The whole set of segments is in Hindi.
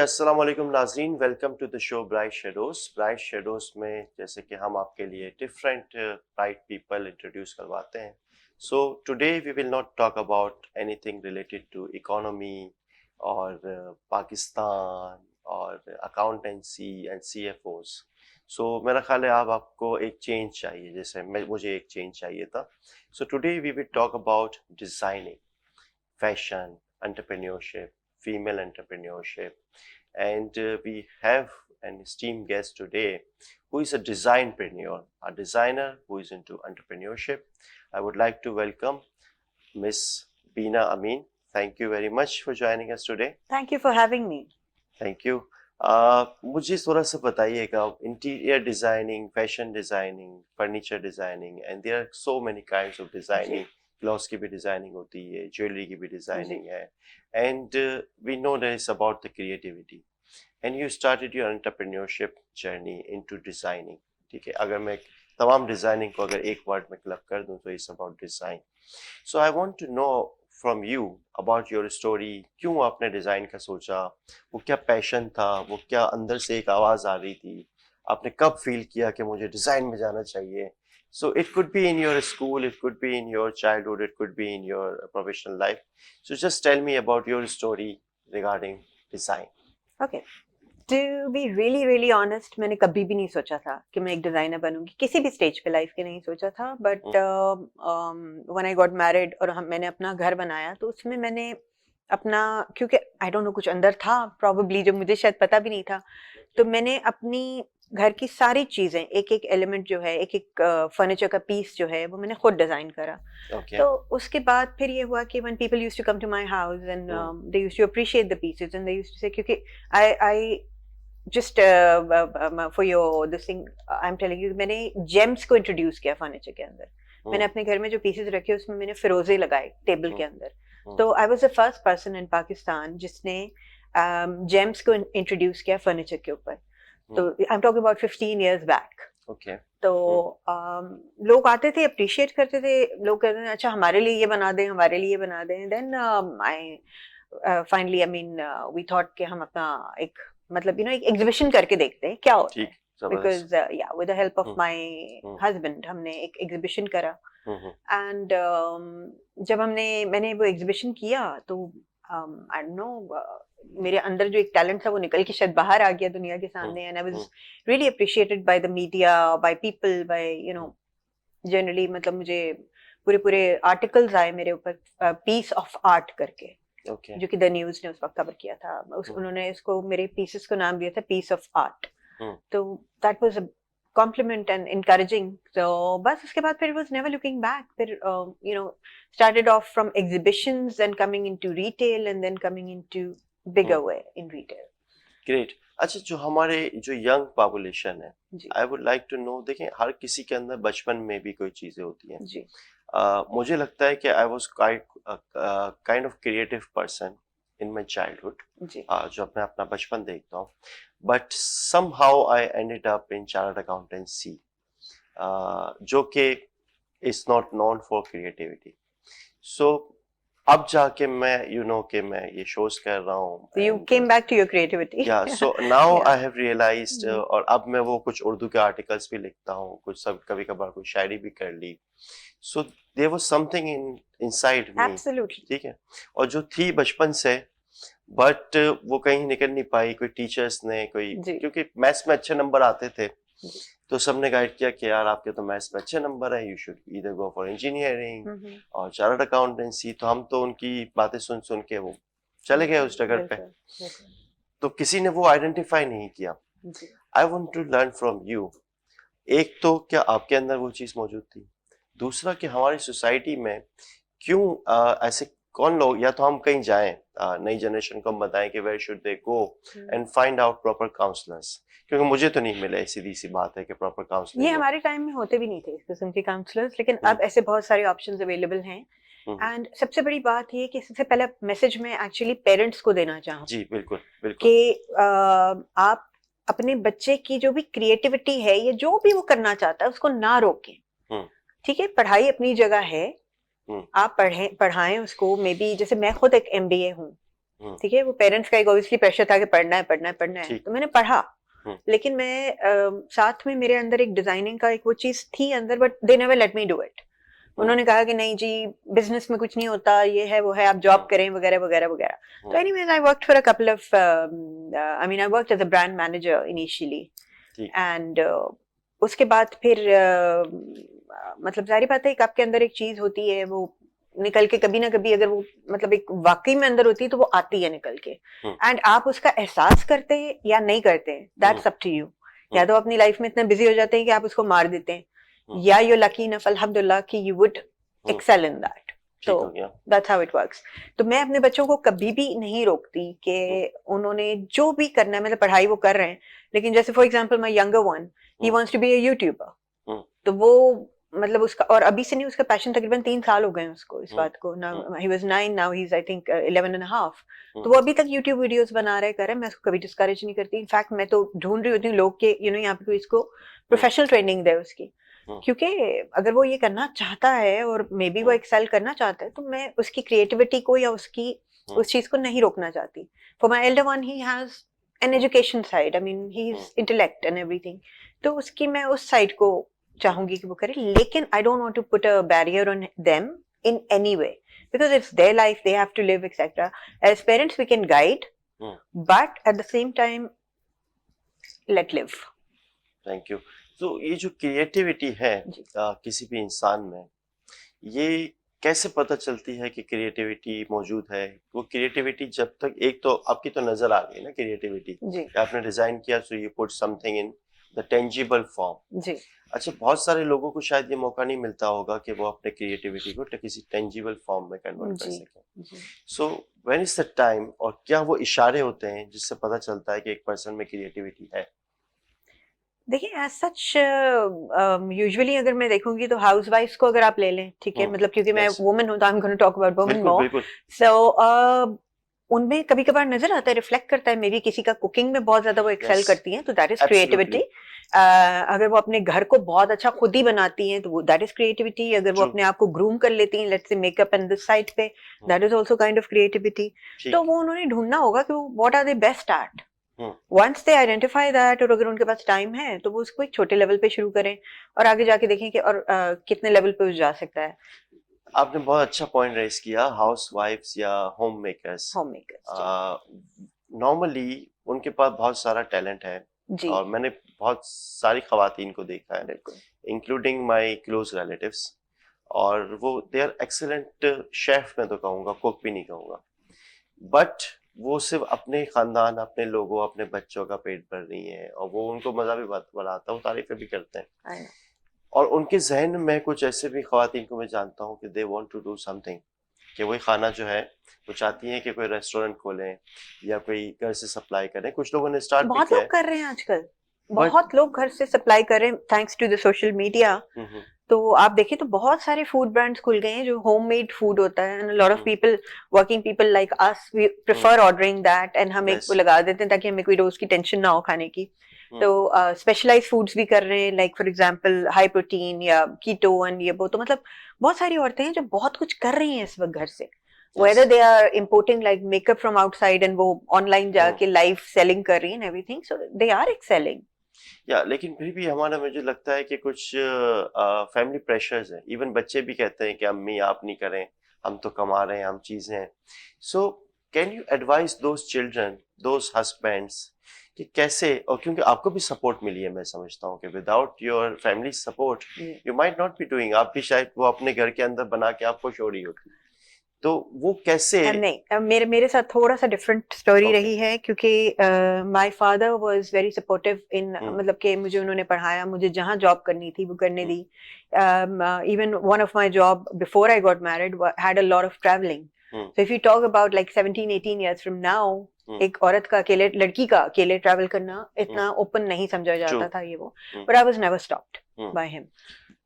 अस्सलाम वालेकुम नाज़रीन, welcome to the show bright shadows. Bright shadows में जैसे कि हम आपके लिए डिफरेंट ब्राइट पीपल इंट्रोड्यूस करवाते हैं। So today we will not talk about anything related to economy और पाकिस्तान और अकाउंटेंसी एंड सीएफओज। सो मेरा ख्याल है अब आपको एक चेंज चाहिए, जैसे मुझे एक चेंज चाहिए था। So today we will talk about designing, fashion, entrepreneurship, female entrepreneurship, and we have an esteemed guest today who is a designpreneur, a designer who is into entrepreneurship. I would like to welcome Miss Beena Amin. Thank you very much for joining us today. Thank you for having me. Thank you. मुझे थोड़ा सा बताइएगा, interior designing, fashion designing, furniture designing, and there are so many kinds of designing. Clothes की भी डिजाइनिंग होती है, ज्वेलरी की भी डिजाइनिंग है, and we know that is about the creativity, and you started your entrepreneurship journey into designing. ठीक है, अगर मैं तमाम डिजाइनिंग को अगर एक वर्ड में क्लब कर दूं तो it's about design. So I want to know from you about your story, क्यों आपने डिज़ाइन का सोचा, वो क्या पैशन था, वो क्या अंदर से एक आवाज़ आ रही थी, आपने कब फील किया कि मुझे डिज़ाइन में जाना चाहिए। So it could be in your school, it could be in your childhood, it could be in your professional life. So just tell me about your story regarding design. Okay. To be really honest, मैंने कभी भी नहीं सोचा था कि मैं एक डिजाइनर बनूंगी, किसी भी स्टेज पे लाइफ के नहीं सोचा था। But when I got married और मैंने अपना घर बनाया, तो उसमें मैंने अपना, क्योंकि आई डोंट नो कुछ अंदर था प्रॉबेबली जो मुझे शायद पता भी नहीं था, तो मैंने अपनी घर की सारी चीजें, एक एक एलिमेंट जो है, एक एक फर्नीचर का पीस जो है, वो मैंने खुद डिजाइन करा। Okay. तो उसके बाद फिर ये हुआ कि when people used to come to my house and they used to appreciate the pieces and they used to say, क्योंकि I just for your this thing I'm telling you, मैंने जेम्स को इंट्रोड्यूस किया फर्नीचर के अंदर। मैंने अपने घर में जो पीसेस रखे उसमें मैंने फिरोजे लगाए टेबल के अंदर। तो I was the first person in Pakistan जिसने जेम्स को इंट्रोड्यूस किया फर्नीचर के ऊपर। तो I am talking about 15 years back. Okay. तो लोग आते थे, अप्रिशिएट करते थे, लोग कहते थे अच्छा हमारे लिए ये बना दें, हमारे लिए बना दें। Then I finally, I mean we thought कि हम अपना एक, मतलब एक एग्जीबिशन करके देखते हैं क्या होता है। बिकॉज या with the help of my husband हमने एक एग्जीबिशन करा। एंड जब मैंने वो एग्जीबिशन किया तो आई डोंट नो, मेरे अंदर जो एक टैलेंट था वो निकल के शायद बाहर आ गया दुनिया के सामने। And I was really appreciated by the media, by people, by generally, मतलब मुझे पूरे आर्टिकल्स आए मेरे ऊपर पीस ऑफ आर्ट करके। Okay. जो कि द न्यूज ने उस वक्त कवर किया था। उन्होंने इसको, मेरे पीसेस को नाम दिया था पीस ऑफ आर्ट। तो that was a compliment and encouraging. तो बस उसके बाद फिर वाज नेवर लुकिंग बैक। फिर started off from exhibitions and coming into retail and then coming into bigger way in retail. Great. अच्छा, जो हमारे जो यंग पॉपुलेशन है, I would like to know, देखें हर किसी के अंदर बचपन में भी कोई चीजें होती हैं जी। मुझे लगता है कि I was kind of creative person in my childhood, जो मैं अपना बचपन देखता हूँ, but somehow I ended up in chartered accountancy, जो कि is not known for creativity. So अब जाके मैं कि मैं ये शोज कर रहा हूँ। So you came back to your creativity. Yeah, so now I have realized, और अब मैं वो कुछ उर्दू के आर्टिकल्स भी लिखता हूँ, कुछ सब कभी कभार कोई शायरी भी कर ली। So there was something inside me. Absolutely. ठीक है, और जो थी बचपन से, बट वो कहीं निकल नहीं पाई। कोई टीचर्स ने क्योंकि मैथ्स में अच्छे नंबर आते थे, तो सबने गाइड किया कि यार आपके तो मैथ्स में अच्छे नंबर है, you should either go for engineering और चार्टर्ड अकाउंटेंसी। तो हम तो उनकी बातें सुन के वो चले गए उस जगह पे। तो किसी ने वो आइडेंटिफाई नहीं किया। I want to learn from you, एक तो क्या आपके अंदर वो चीज मौजूद थी, दूसरा कि हमारी सोसाइटी में क्यों ऐसे कौन लोग, या तो हम कहीं जाएं, नई जनरेशन को हम बताएं कि where should they go and find out proper counsellors, क्योंकि मुझे तो नहीं मिले, सीधी सी बात है कि प्रॉपर काउंसलिंग। ये हमारे टाइम में होते भी नहीं थे इस किस्म के काउंसलर्स, लेकिन अब ऐसे बहुत सारे ऑप्शंस अवेलेबल हैं। एंड सबसे बड़ी बात ये कि सबसे पहले मैसेज में एक्चुअली पेरेंट्स को देना चाहूँ। जी बिल्कुल बिल्कुल, कि आप अपने बच्चे की जो भी क्रिएटिविटी है, या जो भी वो करना चाहता है, उसको ना रोकें। ठीक है, पढ़ाई अपनी जगह है, आप पढ़ाएं उसको। मे बी जैसे मैं खुद एक MBA हूँ, ठीक है, वो पेरेंट्स का एक ऑब्वियसली प्रेशर था कि पढ़ना है पढ़ना है पढ़ना है, ठीक। तो मैंने पढ़ा। लेकिन मैं साथ में मेरे अंदर एक डिजाइनिंग का एक वो चीज थी अंदर, but they never let me do it. उन्होंने कहा कि नहीं जी, बिजनेस में कुछ नहीं होता, ये है वो है, आप जॉब करें वगैरह वगैरह वगैरह। तो anyways I worked for a couple of, I mean I worked as a brand manager initially, and उसके बाद फिर मतलब जाहिर बात है कि आपके अंदर एक चीज होती है, वो निकल के कभी ना कभी, अगर वो मतलब एक वाकई में अंदर होती है तो वो आती है निकल के, एंड आप उसका एहसास करते हैं या नहीं करते हैं, दैट्स अप टू यू। या तो अपनी लाइफ में इतने बिजी हो जाते हैं कि आप उसको मार देते हैं, या यू लकी इनफ अल्हम्दुलिल्लाह कि you would excel in that. तो दैट्स हाउ इट वर्क्स। तो मैं अपने बच्चों को कभी भी नहीं रोकती कि उन्होंने जो भी करना है, मतलब पढ़ाई वो कर रहे हैं, लेकिन जैसे for example my younger one, he wants to be a YouTuber, तो वो मतलब उसका, और अभी से नहीं, उसका पैशन तकरीबन 3 साल हो गए उसको इस बात को। Now he was 9, now he is I think 11 and half. तो वो अभी तक यूट्यूब वीडियोस बना रहे, कर रहे हैं, मैं उसको कभी डिस्करेज नहीं करती। इनफैक्ट मैं तो ढूंढ रही होती हूँ लोग के, यू नो, यहाँ पे कोई इसको प्रोफेशनल ट्रेनिंग दे उसकी, क्योंकि अगर वो ये करना चाहता है और मे बी वो एक्सेल करना चाहता है, तो मैं उसकी क्रिएटिविटी को या उसकी उस चीज को नहीं रोकना चाहती। For my elder one, he has an education side, I mean he is intellect and everything, तो उसकी मैं उस साइड को चाहूंगी कि वो करे, लेकिन I don't want to put a barrier on them in any way, because it's their life, they have to live, etc. As parents we can guide, but at the same time let live. Thank you. तो ये जो क्रिएटिविटी है किसी भी इंसान में, ये कैसे पता चलती है कि क्रिएटिविटी मौजूद है? वो क्रिएटिविटी जब तक, एक तो आपकी तो नजर आ गई ना क्रिएटिविटी, आपने डिजाइन किया, so you put something in the tangible form. जी। अच्छा, बहुत सारे लोगों को शायद ये मौका नहीं मिलता होगा कि वो अपने क्रिएटिविटी को किसी टेंजिबल फॉर्म में कन्वर्ट कर सकें। So when is the time, और क्या वो इशारे होते हैं जिससे पता चलता है कि एक पर्सन में क्रिएटिविटी है? देखिए, एज सच यूजुअली अगर मैं देखूंगी तो हाउसवाइफ्स को अगर आप ले लें, ठीक है, मतलब क्योंकि मैं वुमन हूं तो I am going to talk about woman more. So उनमें कभी कभार नजर आता है, रिफ्लेक्ट करता है, मे बी किसी का कुकिंग में बहुत ज्यादा वो एक्सेल करती हैं, तो दैट इज क्रिएटिविटी। अगर वो अपने घर को बहुत अच्छा खुद ही बनाती हैं, तो वो दैट इज क्रिएटिविटी। अगर वो अपने आप को ग्रूम कर लेती हैं, let's say makeup and this side पे, that is also kind of creativity. तो वो उन्होंने ढूंढना होगा कि what are they best at. Once they identify that, और अगर उनके पास टाइम है तो वो उसको एक छोटे लेवल पे शुरू करें और आगे जाके देखें कि और कितने लेवल पे जा सकता है। आपने बहुत अच्छा पॉइंट रेज किया, हाउसवाइफ्स या होम मेकर्स। नॉर्मली उनके पास बहुत सारा टैलेंट है, और मैंने बहुत सारी खवातीन को देखा है, इंक्लूडिंग माय क्लोज रिलेटिव्स, और वो दे आर एक्सीलेंट शेफ, मैं तो कहूँगा, कुक भी नहीं कहूँगा, बट वो सिर्फ अपने खानदान, अपने लोगों, अपने बच्चों का पेट भर रही है, और वो उनको मजा भी बड़ा आता है, वो तारीफें भी करते हैं। और उनके जहन में कुछ ऐसे भी खवातीन को मैं जानता हूँ कि they want to do something, कि वही खाना जो है वो चाहती हैं कि कोई रेस्टोरेंट खोलें या कोई घर से सप्लाई करें। कुछ लोगों ने स्टार्ट भी किया है, बहुत लोग कर रहे हैं आजकल, बहुत लोग घर से सप्लाई कर रहे हैं thanks to the social media. तो आप देखिए तो बहुत सारे फूड ब्रांड्स खुल गए हैं जो होममेड फूड होता है, and lot of people, working people like us, we prefer ordering that, and हम एक वो लगा देते हैं ताकि हमें कोई रोज की टेंशन ना हो खाने की। तो स्पेशलाइज्ड फूड्स भी कर रहे हैं, like for example high protein या कीटो एंड ये वो। तो मतलब बहुत सारी औरतें हैं जो बहुत कुछ कर रही हैं इस वक्त घर से, whether they are importing like makeup from outside and वो ऑनलाइन जाके लाइव सेलिंग कर रही हैं everything, so they are excelling. या लेकिन फिर भी हमारा, मुझे लगता है कि कुछ फैमिली प्रेशर्स हैं, इवन बच्चे भी कहते हैं कि अम्मी आप नहीं करें, हम तो कमा रहे हैं, हम चीजें हैं। So can you advice those children, those husbands, कि कैसे, और क्योंकि आपको भी सपोर्ट मिली है, मैं समझता हूँ कि without your family support you might not be doing, आप भी शायद वो अपने घर के अंदर बना के आप खुश हो रही होती, तो वो कैसे? नहीं, मेरे साथ थोड़ा सा डिफरेंट स्टोरी रही है, क्योंकि my father was very supportive in, मतलब कि मुझे उन्होंने पढ़ाया, मुझे जहाँ जॉब करनी थी वो करने दी। Even one of my job before I got married had a lot of travelling. So if you talk about like 17-18 years from now, एक औरत का अकेले, लड़की का अकेले ट्रैवल करना इतना ओपन नहीं समझा जाता था ये वो, but I was never stopped by him.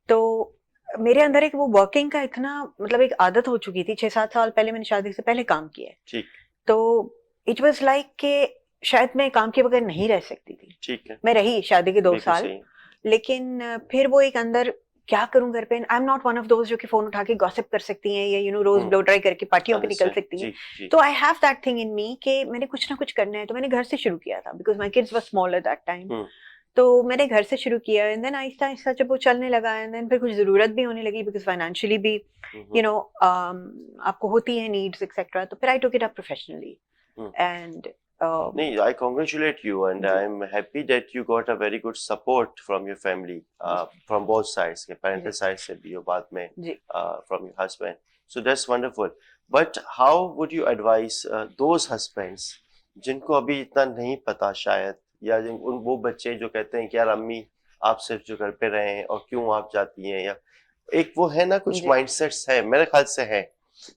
तो मेरे अंदर एक वो वर्किंग का इतना, मतलब एक आदत हो चुकी थी। 6-7 साल पहले मैंने शादी से पहले काम किया है, तो इट वाज लाइक के शायद मैं काम के बगैर नहीं रह सकती थी। ठीक है, मैं रही शादी के 2 साल, लेकिन फिर वो एक अंदर क्या करूं घर पे, आई am not one of those जो कि फोन उठा के गॉसिप कर सकती हैं या रोज ब्लो ड्राई करके पार्टियों पे निकल Understand. सकती हैं. जी. तो I have that thing in me कि मैंने कुछ ना कुछ करना है. तो मैंने घर से शुरू किया था because my kids were small at that time. तो मैंने घर से शुरू किया एंड देन आहिस्ता आहिस्ता जब वो चलने लगा एंड देन फिर कुछ जरूरत भी होने लगी बिकॉज फाइनेंशियली भी आपको होती है नीड्स एक्सेट्रा. तो फिर I took it up professionally and नहीं, I congratulate you and I'm happy that you got a very good support from your family, from both sides, के parental side से भी और बाद में from your husband. So that's wonderful. But how would you advise those husbands जिनको अभी इतना नहीं पता शायद, या वो बच्चे जो कहते हैं कि यार अम्मी आप सिर्फ जो घर पे रहे हैं और क्यों आप जाती हैं, या एक वो है ना कुछ माइंडसेट्स है मेरे ख्याल से है.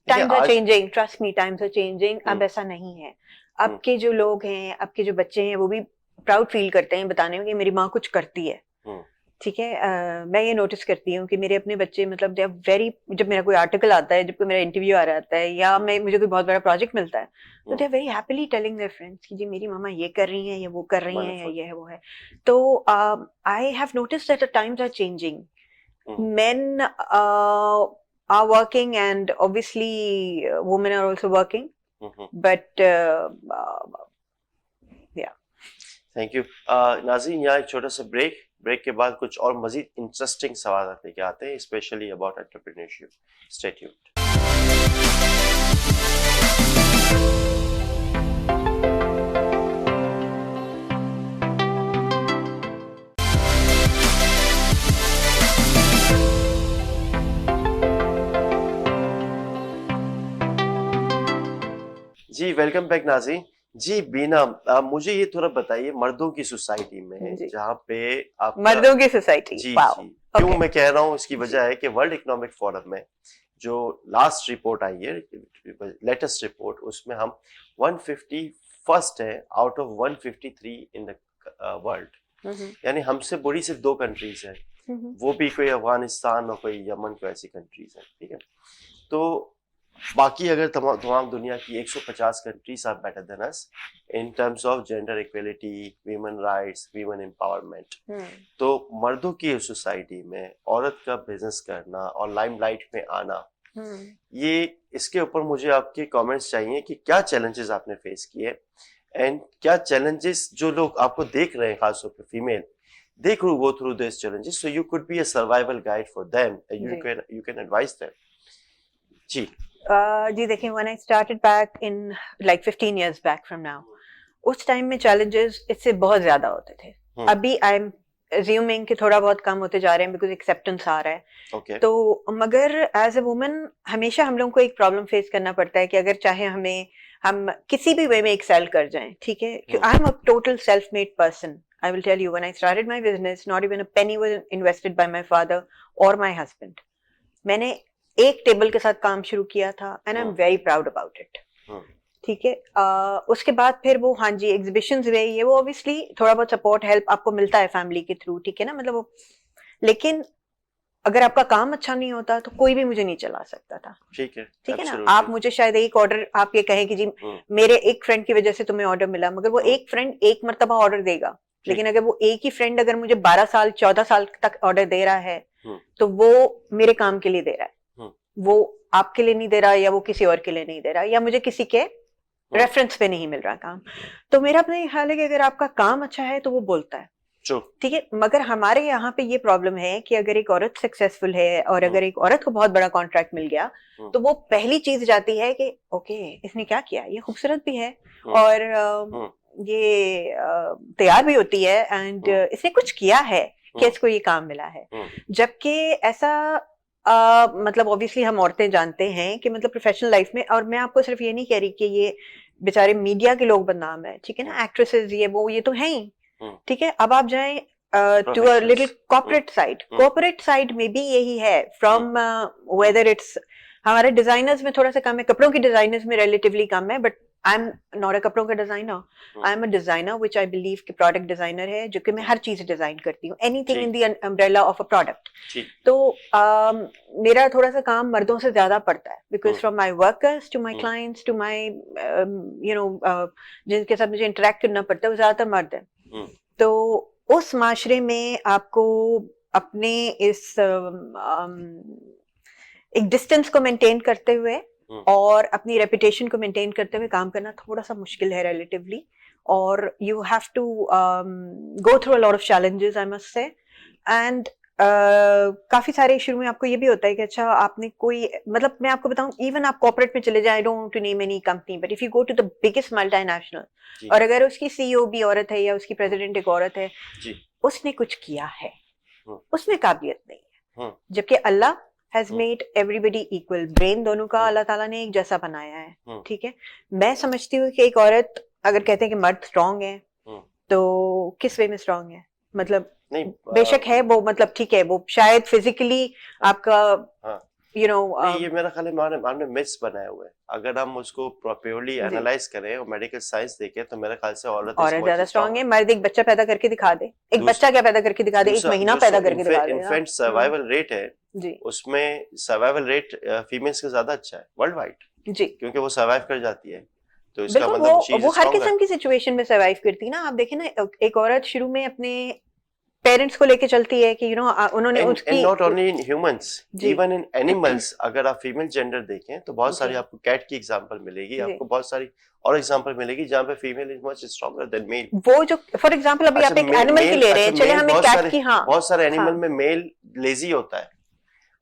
Times are changing, trust me, times are changing. अब ऐसा नहीं है. अब के जो लोग हैं, अब के जो बच्चे हैं, वो भी प्राउड फील करते हैं बताने में कि मेरी माँ कुछ करती है. ठीक है. मैं ये नोटिस करती हूँ कि मेरे अपने बच्चे मतलब दे आर वेरी, जब मेरा कोई आर्टिकल आता है, जब कोई मेरा इंटरव्यू आ रहा होता है या मुझे कोई बहुत बड़ा प्रोजेक्ट मिलता है, तो they are very happily telling their friends कि जी मेरी मामा ये कर रही हैं या वो कर रही हैं या ये है वो है. तो I have noticed that the times are changing. Men are working and obviously women are also working. But yeah. Thank you. नाज़रीन, यहाँ एक छोटा सा ब्रेक के बाद कुछ और मजीद इंटरेस्टिंग सवाल लेके आते हैं, specially about entrepreneurship. Stay tuned. जी वेलकम बैक नाज़रीन. जी बीना, मुझे ये थोड़ा बताइए, मर्दों की सोसाइटी में जहाँ पे आप मर्दों की सोसाइटी, जी जी क्यों मैं कह रहा हूँ, इसकी वजह है कि वर्ल्ड इकोनॉमिक फोरम में जो लास्ट रिपोर्ट आई है, लेटेस्ट रिपोर्ट, उसमें हम 151st है out of 153 in the world. यानी हमसे बुरी सिर्फ 2 कंट्रीज हैं, वो भी कोई अफगानिस्तान और कोई यमन को ऐसी कंट्रीज हैं. ठीक है. तो बाकी अगर तमाम दुनिया की 150 countries are better than us in terms of gender equality, women rights, women empowerment. तो मर्दों की सोसाइटी में औरत का बिजनेस करना और लाइमलाइट में आना, ये इसके ऊपर मुझे आपके कमेंट्स चाहिए कि क्या चैलेंजेस आपने फेस किए एंड क्या चैलेंजेस जो लोग आपको देख रहे हैं, खासतौर पर female, they could go through these challenges, so you could be a survival guide for them and you can advise them. जी जी देखिए, when I started back in like 15 years back from now, उस टाइम में challenges इससे बहुत ज्यादा होते थे. अभी आई एम assuming कि थोड़ा बहुत कम होते जा रहे हैं because acceptance आ रहा है. okay. तो मगर as a woman हमेशा हम लोगों को एक प्रॉब्लम फेस करना पड़ता है कि अगर चाहे हम किसी भी वे में एक्सेल कर जाएं, ठीक है. I am a total self made person. I will tell you, when I started my business, not even a penny was invested by my father or my husband. मैंने एक टेबल के साथ काम शुरू किया था and I'm very proud about it. ठीक है. उसके बाद फिर वो हाँ जी एग्जीबिशंस हुए, ये वो ऑब्वियसली थोड़ा बहुत सपोर्ट हेल्प आपको मिलता है फैमिली के थ्रू, ठीक है ना, मतलब वो. लेकिन अगर आपका काम अच्छा नहीं होता तो कोई भी मुझे नहीं चला सकता था. ठीक है ना. आप मुझे शायद एक ऑर्डर आप ये कहें कि जी मेरे एक फ्रेंड की वजह से तुम्हें ऑर्डर मिला, मगर वो एक फ्रेंड एक मर्तबा ऑर्डर देगा, लेकिन अगर वो एक ही फ्रेंड अगर मुझे 12 साल 14 साल तक ऑर्डर दे रहा है तो वो मेरे काम के लिए दे रहा है, वो आपके लिए नहीं दे रहा, या वो किसी और के लिए नहीं दे रहा, या मुझे किसी के रेफरेंस पे नहीं मिल रहा काम. तो मेरा अपना ये ख्याल है कि अगर आपका काम अच्छा है तो वो बोलता है. ठीक है. मगर हमारे यहाँ पे ये प्रॉब्लम है कि अगर एक औरत सक्सेसफुल है और अगर एक औरत को बहुत बड़ा कॉन्ट्रैक्ट मिल गया तो वो पहली चीज जाती है कि ओके इसने क्या किया, ये खूबसूरत भी है और ये तैयार भी होती है एंड इसने कुछ किया है कि इसको ये काम मिला है. जबकि ऐसा मतलब ऑब्वियसली हम औरतें जानते हैं कि मतलब प्रोफेशनल लाइफ में, और मैं आपको सिर्फ ये नहीं कह रही कि ये बेचारे मीडिया के लोग बदनाम है, ठीक है ना, एक्ट्रेसेस ये तो हैं ही. ठीक है. अब आप जाएं to a little corporate side में भी यही है. फ्रॉम वेदर इट्स हमारे डिजाइनर्स में थोड़ा सा कम है, कपड़ों की डिजाइनर्स में रिलेटिवली कम है, बट आई एम नॉट अ कपड़ों का designer. I am a designer which I believe कि प्रोडक्ट डिजाइनर है, जो कि मैं हर चीज डिजाइन करती हूँ, anything in the umbrella of a product. तो मेरा थोड़ा सा काम मर्दों से ज्यादा पड़ता है because from my workers to my clients to my जिनके साथ मुझे इंटरेक्ट करना पड़ता है वो ज्यादातर मर्द है. तो उस माशरे में आपको अपने इस एक डिस्टेंस को मेंटेन करते हुए और अपनी रेपुटेशन को मेंटेन करते हुए काम करना थोड़ा सा मुश्किल है रिलेटिवली, और you have to go through a lot of challenges I must say. And काफी सारे शुरू में आपको ये भी होता है कि अच्छा आपने कोई, मतलब मैं आपको बताऊं, इवन आप कॉर्पोरेट में चले जाए, I don't want to name any company, but if you go to the biggest multinational, और अगर उसकी सीईओ भी औरत है या उसकी प्रेसिडेंट एक औरत है, उसने कुछ किया है, उसमें काबिलियत नहीं है, जबकि Allah has made everybody equal, brain दोनों का अल्लाह ताला ने एक जैसा बनाया है, ठीक है। मैं समझती हूँ कि एक औरत, अगर कहते हैं कि मर्द स्ट्रांग है, तो किस वे में स्ट्रांग है, मतलब नहीं, बेशक है वो, मतलब ठीक है वो शायद फिजिकली आपका यू नो ये मेरा ख्याल है हमने मिथ्स बनाए हुए हैं। अगर हम उसको प्योरली एनालाइज करें और मेडिकल साइंस देखें तो मेरे ख्याल से औरत ज्यादा स्ट्रांग है। मर्द एक बच्चा पैदा करके दिखा दे, एक बच्चा क्या पैदा करके दिखा दे, एक महीना पैदा करके दिखा दे, इनफैक्ट सर्वाइवल रेट है जी, उसमें सर्वाइवल रेट फीमेल्स का ज्यादा अच्छा है वर्ल्ड वाइड जी, क्योंकि वो सर्वाइव कर जाती है। तो इसका मतलब वो हर किस्म की सिचुएशन में सर्वाइव करती है ना। आप देखें ना, एक औरत शुरू में अपने पेरेंट्स को लेके चलती है कि उन्होंने उसकी, not only in humans, even in animals. अगर आप फीमेल जेंडर देखें तो बहुत सारी आपको कैट की एग्जांपल मिलेगी, आपको बहुत सारी और एग्जांपल मिलेगी जहां पे female is much stronger than male. वो जो फॉर एग्जांपल अभी आप एक एनिमल की ले रहे हैं, चले हम एक कैट की, हाँ बहुत सारे एनिमल में मेल लेजी होता है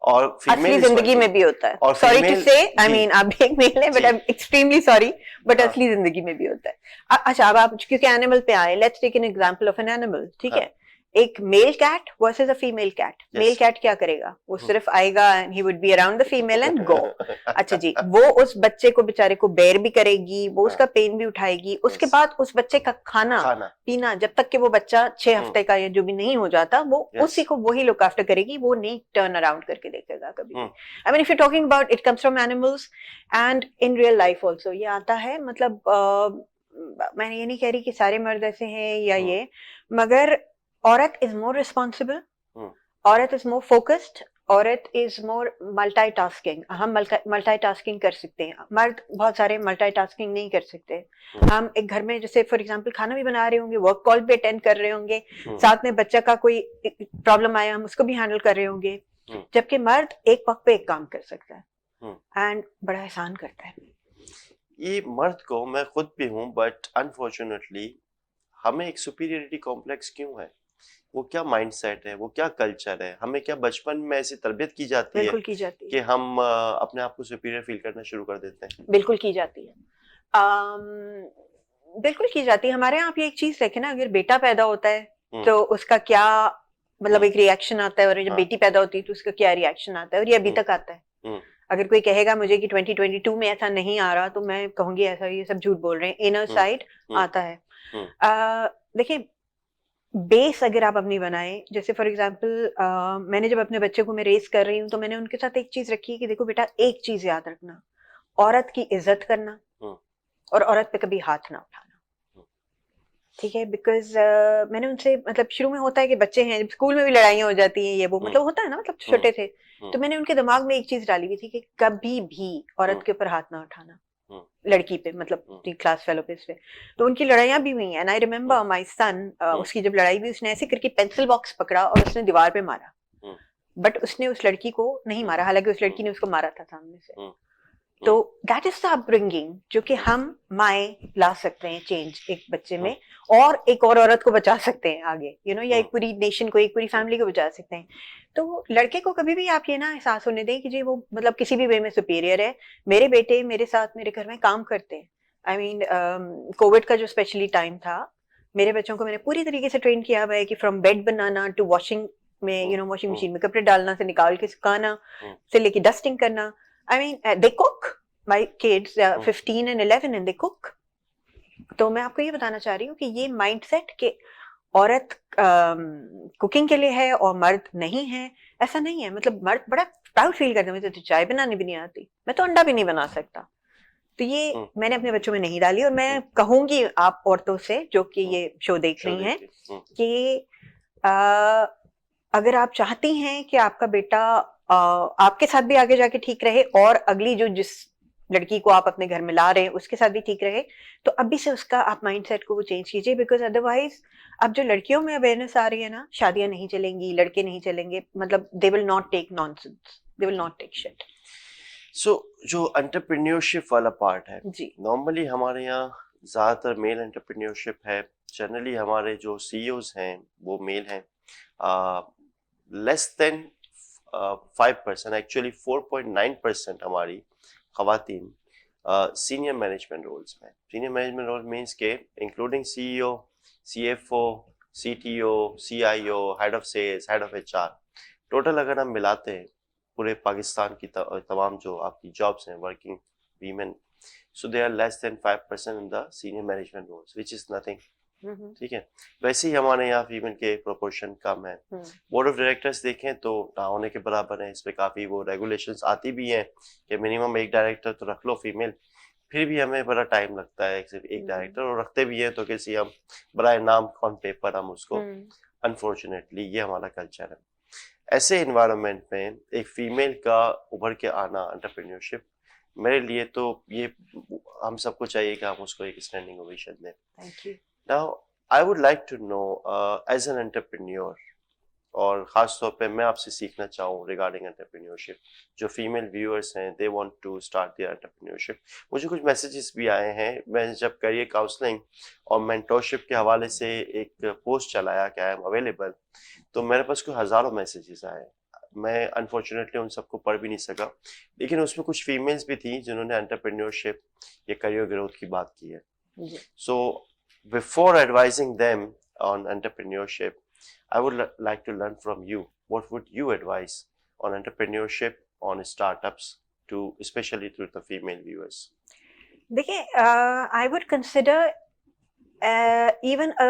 और असली जिंदगी में भी होता है। और सॉरी टू से, आई मीन आप भी एक मेल है, but I am extremely sorry, but असली जिंदगी में भी होता है। अच्छा, अब आप क्योंकि एनिमल पे आए, let's take an example of an animal, ठीक है। एक male cat versus a female cat. Male cat क्या करेगा, वो सिर्फ आएगा and he would be around the female and go. अच्छा जी, वो उस बच्चे को बेचारे को बेयर भी करेगी, वो उसका पेन भी उठाएगी, उसके बाद उस बच्चे का खाना पीना, जब तक कि वो बच्चा 6 हफ्ते का या जो भी नहीं हो जाता, वो उसी को वही लुक आफ्टर करेगी, वो नहीं टर्न अराउंड करके देखेगा कभी। I mean if you talking about, it comes from animals and in real life also ये आता है। मतलब मैं ये नहीं कह रही कि सारे मर्द ऐसे हैं या ये, मगर औरत इज मोर रिस्पॉन्सिबल, औरत इज मोर फोकस्ड, औरत इज मोर मल्टीटास्किंग। हम मल्टीटास्किंग कर सकते हैं, मर्द बहुत सारे मल्टीटास्किंग नहीं कर सकते। हम एक घर में जैसे फॉर एग्जांपल खाना भी बना रहे होंगे, वर्क कॉल भी अटेंड कर रहे होंगे, साथ में बच्चा का कोई प्रॉब्लम आया हम उसको भी हैंडल कर रहे होंगे, जबकि मर्द एक वक्त पे एक काम कर सकता है एंड बड़ा एहसान करता है। ये मर्द को, मैं खुद भी हूँ, बट अनफॉर्चुनेटली हमें एक सुपीरियरिटी कॉम्प्लेक्स क्यों है? वो क्या माइंडसेट है, वो क्या कल्चर है, हमें क्या बचपन में ऐसी तरबियत की जाती है कि हम अपने आप को सुपीरियर फील करना शुरू कर देते हैं? बिल्कुल की जाती है, बिल्कुल की जाती है। हमारे यहाँ आप ये एक चीज देखें ना, अगर बेटा पैदा होता है तो उसका क्या मतलब एक रिएक्शन आता है, और जब बेटी पैदा होती है तो उसका क्या रिएक्शन आता है, और ये अभी तक आता है। अगर कोई कहेगा मुझे कि 2022 में ऐसा नहीं आ रहा, तो मैं कहूंगी ऐसा, ये सब झूठ बोल रहे हैं। इनर साइड आता है। देखिए, बेस अगर आप अपनी बनाए, जैसे फॉर एग्जांपल मैंने जब अपने बच्चे को मैं रेस कर रही हूँ तो मैंने उनके साथ एक चीज रखी है कि देखो बेटा, एक चीज याद रखना, औरत की इज्जत करना और औरत पे कभी हाथ ना उठाना, ठीक है। बिकॉज मैंने उनसे, मतलब शुरू में होता है कि बच्चे हैं, स्कूल में भी लड़ाइयाँ हो जाती हैं, ये वो मतलब होता है ना, मतलब छोटे थे, तो मैंने उनके दिमाग में एक चीज डाली हुई थी कि कभी भी औरत के ऊपर हाथ ना उठाना, लड़की पे, मतलब क्लास फेलो पे, तो उनकी लड़ाइयाँ भी हुई हैं। And I remember my son, उसकी जब लड़ाई हुई, उसने ऐसे करके पेंसिल बॉक्स पकड़ा और उसने दीवार पे मारा, बट उसने उस लड़की को नहीं मारा, हालांकि उस लड़की ने उसको मारा था सामने से। तो दैट इज द अपब्रिंगिंग जो कि हम माए ला सकते हैं चेंज एक बच्चे में, और एक और औरत को बचा सकते हैं आगे, या एक पूरी नेशन को, एक पूरी फैमिली को बचा सकते हैं। तो लड़के को कभी भी आप ये ना एहसास होने दें कि जी वो मतलब किसी भी वे में सुपीरियर है। मेरे बेटे मेरे साथ मेरे घर में काम करते हैं। आई मीन कोविड का जो स्पेशली टाइम था, मेरे बच्चों को मैंने पूरी तरीके से ट्रेन किया हुआ है कि फ्रॉम बेड बनाना टू वॉशिंग में, वॉशिंग मशीन में कपड़े डालना से निकाल के सुखाना से लेके डस्टिंग करना। I mean, they cook. My kids, they are 15 and 11 and they cook. तो मैं आपको ये बताना चाह रही हूँ कि ये माइंडसेट कि औरत कुकिंग के लिए है और मर्द नहीं है, ऐसा नहीं है। मतलब मर्द बड़ा प्राउड फील करते हैं, मुझे तो चाय बनानी भी नहीं आती, मैं तो अंडा भी नहीं बना सकता। तो ये मैंने अपने बच्चों में नहीं डाली, और मैं कहूंगी आप औरतों से जो कि ये शो देख रही हैं कि अगर आप चाहती हैं कि आपका बेटा आपके साथ भी आगे जाके ठीक रहे, और अगली जो जिस लड़की को आप अपने घर में ला रहे हैं उसके साथ भी ठीक रहे, तो अभी से उसका आप माइंडसेट को वो चेंज कीजिए, बिकॉज अदरवाइज अब जो लड़कियों में अवेयरनेस आ रही है ना, शादियां नहीं चलेंगी, लड़के नहीं चलेंगे, मतलब they will not take nonsense, they will not take shit. So जो एंटरप्रेन्योरशिप वाला पार्ट है, जी नॉर्मली हमारे यहाँ ज़्यादातर मेल एंटरप्रेन्योरशिप है। जनरली हमारे जो सीईओज हैं वो मेल हैं। लेस देन 5%, एक्चुअली 4.9% हमारी खवातीन सीनियर मैनेजमेंट रोल्स में। सीनियर मैनेजमेंट रोल मीन्स के including CEO, CFO, CTO, CIO, head of sales, head of HR, total अगर हम मिलाते हैं पूरे पाकिस्तान की तमाम जो आपकी जॉब्स हैं working women, so they are less than 5% in the senior management roles, which is nothing. ठीक है, वैसे ही हमारे यहाँ फीमेल के प्रोपोर्शन कम है। बोर्ड ऑफ डायरेक्टर्स देखें तो ना होने के बराबर है। इस पे काफ़ी वो रेगुलेशंस आती भी हैं कि मिनिमम एक डायरेक्टर तो रख लो फीमेल, फिर भी हमें बड़ा टाइम लगता है सिर्फ एक डायरेक्टर, और रखते भी हैं तो किसी हम बराए नाम ऑन पेपर हम उसको, अनफॉर्चुनेटली ये हमारा कल्चर है। ऐसे इन्वायरमेंट में एक फीमेल का उभर के आना एंटरप्रेन्योरशिप, मेरे लिए तो ये हम सबको चाहिए कि हम उसको एक स्टैंडिंग ओवेशन दें। Thank you. Now, I would like to know, as an entrepreneur, और ख़ास तौर पे मैं आपसे सीखना चाहूँ रिगार्डिंग एंटरप्रेन्योरशिप, जो फीमेल व्यूअर्स हैं they want to start their entrepreneurship. मुझे कुछ मैसेजेस भी आए हैं। मैं जब करियर काउंसलिंग और मेंटोरशिप के हवाले से एक पोस्ट चलाया कि आई एम अवेलेबल, तो मेरे पास कोई हज़ारों मैसेजेस आए। मैं अनफॉर्चुनेटली उन सबको पढ़ भी नहीं सका, लेकिन उसमें कुछ फीमेल्स भी थी जिन्होंने एंटरप्रेन्योरशिप या करियर ग्रोथ की बात की है। सो before advising them on entrepreneurship, I would like to learn from you. What would you advise on entrepreneurship, on startups, to especially to the female viewers? देखिए, I would consider even a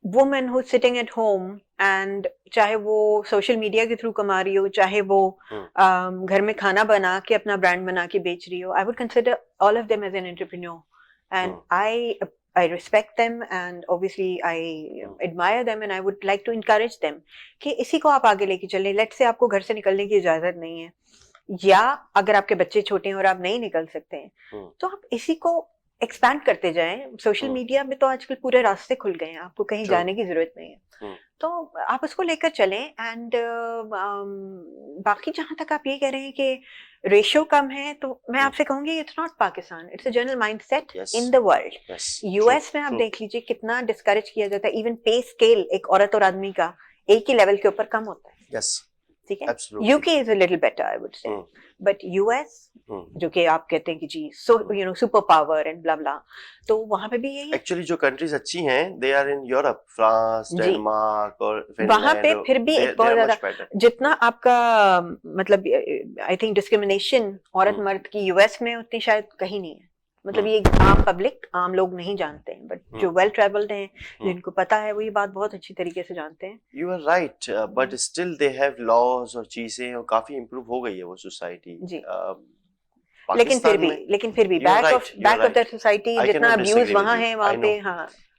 woman who's sitting at home and चाहे वो सोशल मीडिया के थ्रू कमा रही हो, चाहे वो घर में खाना बना के अपना ब्रांड बना के बेच रही हो, I would consider all of them as an entrepreneur, and I respect them and obviously I admire them and I would like to encourage them कि इसी को आप आगे लेके चलें। लेट्स से आपको घर से निकलने की इजाजत नहीं है, या अगर आपके बच्चे छोटे हैं और आप नहीं निकल सकते हैं, तो आप इसी को एक्सपैंड करते जाएं। सोशल मीडिया में तो आजकल पूरे रास्ते खुल गए हैं, आपको कहीं जाने की जरूरत नहीं है, तो आप उसको लेकर चलें। एंड बाकी जहां तक आप ये कह रहे हैं कि रेशियो कम है, तो मैं आपसे कहूंगी it's not Pakistan, it's a general mindset in the world. US में आप देख लीजिए कितना डिस्करेज किया जाता है, इवन पे स्केल एक औरत और आदमी का एक ही लेवल के ऊपर कम होता है। ठीक है, UK is a little better I would say, but US जो कि आप कहते हैं कि जी सुपर पावर एंड ब्ला ब्ला, तो वहां पे भी यही एक्चुअली जो कंट्रीज अच्छी हैं they are in Europe, France, Denmark और फिनलैंड, वहां पे फिर भी एक बहुत ज्यादा जितना आपका मतलब आई थिंक डिस्क्रिमिनेशन औरत मर्द की यूएस में उतनी शायद कहीं नहीं है। मतलब ये आम पब्लिक, आम लोग नहीं जानते हैं, बट जो वेल ट्रेवल्ड हैं, जिनको पता है, वो ये बात बहुत अच्छी तरीके से जानते हैं। You are right, but still they have laws और चीजें, और काफी इम्प्रूव हो गई है वो सोसाइटी। लेकिन फिर भी बैक ऑफ दैट सोसाइटी जितना अब्यूज वहां है, वहां पे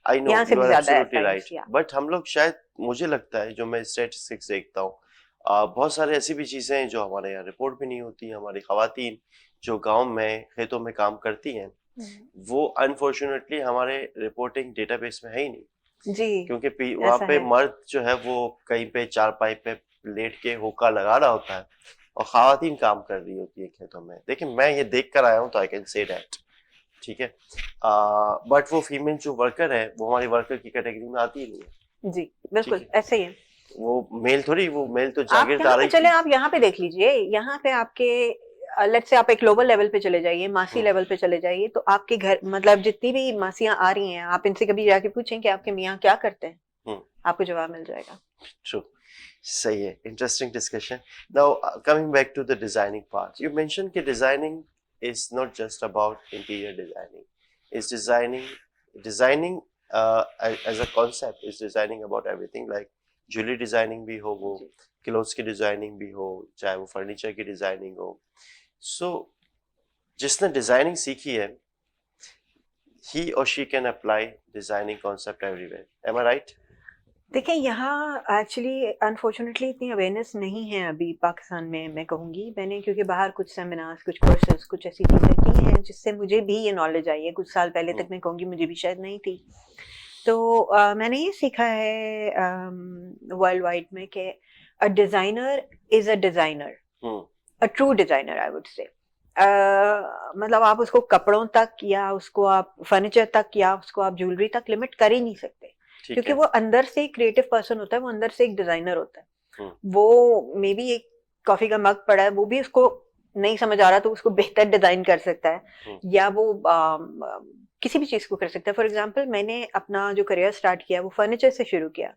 I know, you are absolutely right, but हम लोग शायद, मुझे लगता है जो मैं स्टैटिस्टिक्स देखता हूँ, बहुत सारे ऐसी भी चीजें हैं जो हमारे यहाँ रिपोर्ट भी नहीं होती। हमारी खवातीन जो गांव में खेतों में काम करती हैं, वो अनफॉर्चुनेटली हमारे रिपोर्टिंग डेटाबेस में है ही नहीं जी, क्योंकि वहाँ पे मर्द जो है वो कहीं पे चारपाई पे लेट के होका लगा रहा होता है और खवातीन काम कर रही होती है खेतों में। देखिए मैं ये देख कर आया हूँ, तो आई कैन से दैट, ठीक है, बट वो फीमेल जो वर्कर है वो हमारी वर्कर की कैटेगरी में आती ही नहीं है। जी बिल्कुल ऐसे ही है, वो मेल थोड़ी, वो मेल तो जागीरदार है। चले आप यहाँ पे देख लीजिए, यहाँ पे आपके लेट्स से आप एक ग्लोबल लेवल पे चले जाइए, मासी लेवल पे चले जाइए, तो आपके घर मतलब जितनी भी मासियां आ रही हैं, आप इनसे कभी जाके पूछें कि आपके मियाँ क्या करते हैं, आपको जवाब मिल जाएगा। ट्रू, सही है, interesting discussion. Now coming back to the designing part, you mention कि designing is not just about interior designing, is designing as a concept, is designing about everything, like jewellery designing भी हो, वो क्लोथ्स की डिजाइनिंग भी हो, चाहे वो फर्नीचर की डिजाइनिंग हो। सो जिसने डिजाइनिंग सीखी है, he or she can apply designing concept everywhere. Am I right? देखिए यहाँ एक्चुअली अनफॉर्चुनेटली इतनी अवेयरनेस नहीं है अभी पाकिस्तान में, मैं कहूँगी। मैंने क्योंकि बाहर कुछ सेमिनार्स, कुछ कोर्सेज, कुछ ऐसी चीज़ें की हैं जिससे मुझे भी ये नॉलेज आई है। कुछ साल पहले तक मैं कहूँगी मुझे भी शायद नहीं थी। तो मैंने ये सीखा है वर्ल्ड वाइड में कि a designer is a designer, a true designer I would say. मतलब आप उसको कपड़ों तक या उसको आप फर्नीचर तक या उसको आप ज्वेलरी तक लिमिट कर ही नहीं सकते, ठीक क्योंकि है। वो अंदर से एक क्रिएटिव पर्सन होता है, वो अंदर से एक डिजाइनर होता है। हम्म। वो मे बी एक कॉफी का मग पड़ा है, वो भी उसको नहीं समझ आ रहा तो उसको बेहतर डिजाइन कर सकता है, हम्म। या वो किसी भी चीज को कर सकता है। फॉर एग्जाम्पल मैंने अपना जो करियर स्टार्ट किया वो फर्नीचर से शुरू किया,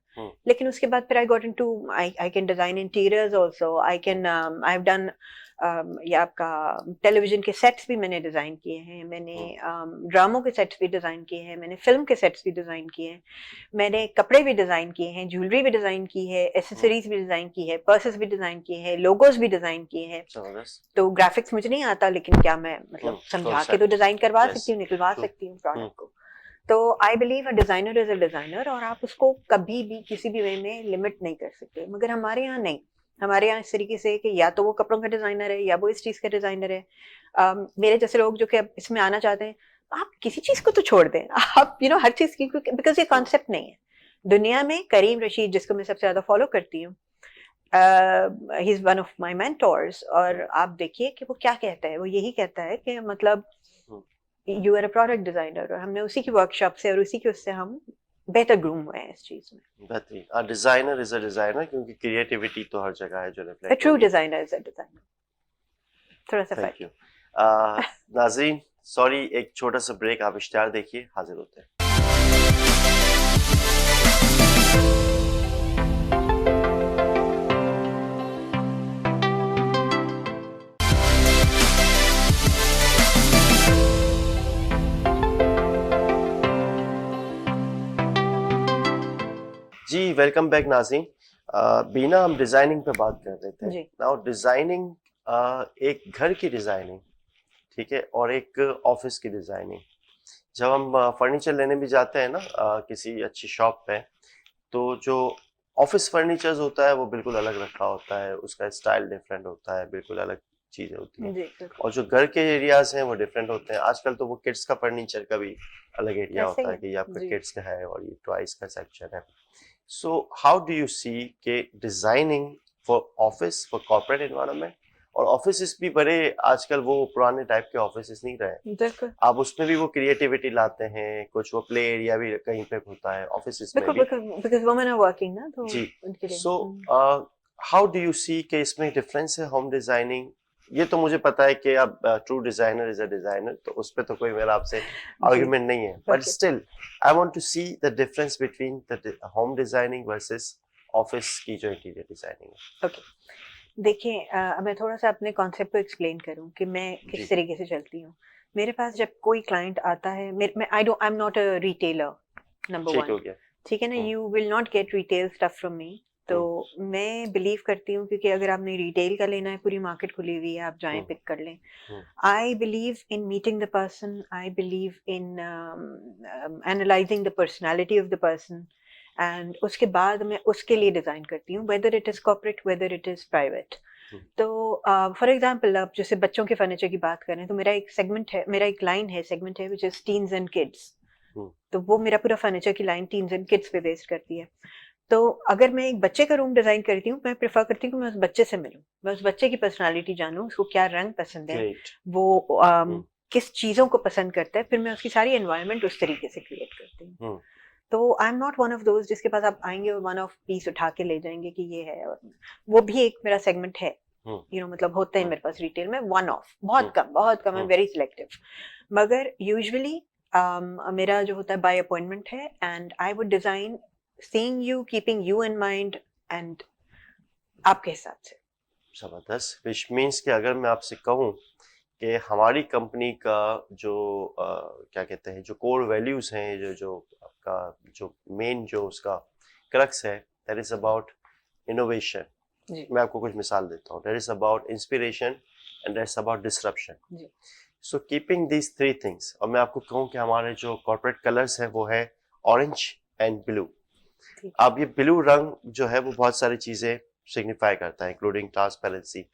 लेकिन उसके बाद फिर I got into, I can design interiors also, I can, I have done, ये आपका टेलीविजन के सेट्स भी मैंने डिजाइन किए हैं, मैंने ड्रामों के सेट्स भी डिजाइन किए हैं, मैंने फिल्म के सेट्स भी डिजाइन किए हैं, मैंने कपड़े भी डिजाइन किए हैं, ज्वेलरी भी डिजाइन की है, एसेसरीज भी डिजाइन की है, पर्सेस भी डिजाइन किए हैं, लोगोज भी डिजाइन किए हैं। जबरदस्त। तो ग्राफिक्स मुझे नहीं आता, लेकिन क्या मैं मतलब समझा के तो कॉन्सेप्ट। डिजाइन करवा यस। सकती हूँ, निकलवा सकती हूँ प्रोडक्ट को। तो I believe a designer is a designer, और आप उसको कभी भी किसी भी वे में लिमिट नहीं कर सकते। मगर हमारे यहाँ नहीं, हमारे यहाँ इस तरीके से कि या तो वो कपड़ों का डिजाइनर है या वो इस चीज का डिजाइनर है। मेरे जैसे लोग जो कि अब इसमें आना चाहते हैं, आप किसी चीज को तो छोड़ दें, आप हर चीज की, बिकॉज ये कॉन्सेप्ट नहीं है दुनिया में। करीम रशीद, जिसको मैं सबसे ज्यादा फॉलो करती हूँ, he is one of my mentors, और आप देखिए कि वो क्या कहता है। वो यही कहता है कि मतलब you are a product designer, और हमने उसी की वर्कशॉप से और उसी के उससे हम बेहतर ग्रूम हुए हैं इस चीज में। बेहतरीन। A designer is a designer, क्योंकि क्रिएटिविटी तो हर जगह है जो अ रिफ्लेक्ट ट्रू होगी। डिजाइनर इज अ डिजाइनर, थोड़ा सा थैंक फर्क यू। है। नाजरीन, सॉरी, एक छोटा सा ब्रेक, आप इश्तिहार देखिए, हाजिर होते हैं। जी, वेलकम बैक नाज़रीन। बीना, हम डिज़ाइनिंग पे बात कर रहे थे। जी नाउ डिज़ाइनिंग, एक घर की डिज़ाइनिंग, ठीक है, और एक ऑफिस की डिज़ाइनिंग। जब हम फर्नीचर लेने भी जाते हैं ना किसी अच्छी शॉप पे, तो जो ऑफिस फर्नीचर्स होता है वो बिल्कुल अलग रखा होता है, उसका स्टाइल डिफरेंट होता है, बिल्कुल अलग चीज़ें होती हैं। जी बिल्कुल, और जो घर के एरियाज हैं वो डिफरेंट होते हैं। आजकल तो वो किड्स का फर्नीचर का भी अलग एरिया ऐसे होता ही है है। कि ये आपका जी किड्स का है और ये टॉयज का सेक्शन है। So how do you see के designing for office, for corporate environment, और ऑफिसेस भी बड़े आजकल वो पुराने टाइप के ऑफिसेस नहीं रहे। बिल्कुल आप उसमें भी वो क्रिएटिविटी लाते हैं, कुछ वो प्ले एरिया भी कहीं पे होता है ऑफिसेस में बिल्कुल भी। बिल्कुल, बिकॉज वुमेन आर वर्किंग ना, तो जी। उनके लिए सो हाउ डू यू सी के इसमें डिफरेंस है होम डिजाइनिंग? ये तो मुझे पता है कि अब true designer is a designer, तो उस पे तो कोई मेरा आपसे जी आर्गुमेंट नहीं है, but okay still I want to see the difference between the home designing versus office की जो इंटीरियर डिजाइनिंग है। ओके। देखिए मैं थोड़ा सा अपने कॉन्सेप्ट को एक्सप्लेन करूं कि मैं जी। किस तरीके से चलती हूँ। मेरे पास जब कोई क्लाइंट आता है, मैं I am not a retailer, number ठीक वन। हो गया। ठीक है ना, hmm. You will not get retail stuff from me. तो हम्म। मैं बिलीव करती हूँ, क्योंकि अगर आपने रिटेल का लेना है, पूरी मार्केट खुली हुई है, आप जाएं हम्म। पिक कर लें। Hmm. I believe in meeting the person, I believe in analysing the personality of the person, and उसके बाद मैं उसके लिए डिज़ाइन करती हूँ, whether it is corporate, whether it is private. Hmm. तो फॉर एग्जांपल आप जैसे बच्चों के फर्नीचर की बात करें, तो मेरा एक सेगमेंट है, मेरा एक लाइन है, सेगमेंट है, which is teens and kids. Hmm. तो वो मेरा पूरा फर्नीचर की लाइन टीन्स एंड किड्स पे बेस्ड करती है। तो अगर मैं एक बच्चे का रूम डिजाइन करती हूँ, मैं प्रेफर करती हूँ कि मैं उस बच्चे से मिलूं, मैं उस बच्चे की पर्सनालिटी जानूं, उसको क्या रंग पसंद है, ग्रेट। वो हम्म। किस चीजों को पसंद करता है, फिर मैं उसकी सारी एनवायरनमेंट उस तरीके से क्रिएट करती हूँ। हम्म। तो I am not one of those जिसके पास आप आएंगे और वन ऑफ पीस उठा के ले जाएंगे कि ये है, और वो भी एक मेरा सेगमेंट है। हम्म। मतलब होते हैं हम्म। मेरे पास रिटेल में वन ऑफ, बहुत कम, बहुत कम है, हम्म। Very selective. मगर यूजुअली मेरा जो होता है बाय अपॉइंटमेंट है, and I would design seeing you, keeping you in mind, and आपके हिसाब से। जबरदस्त। विच मीन्स कि अगर मैं आपसे कहूँ कि हमारी कंपनी का जो क्या कहते हैं, जो कोर वैल्यूज हैं, जो जो आपका जो मेन जो उसका क्रक्स है, दैट इज अबाउट इनोवेशन। जी मैं आपको कुछ मिसाल देता हूँ। That is about inspiration and that's about disruption. जी so keeping these three things, और मैं आपको कहूँ कि हमारे जो कॉर्पोरेट कलर्स हैं वो है ऑरेंज एंड ब्लू। ठीक। अब ये ब्लू रंग जो है वो बहुत सारी चीजें सिग्निफाई करता है, including transparency,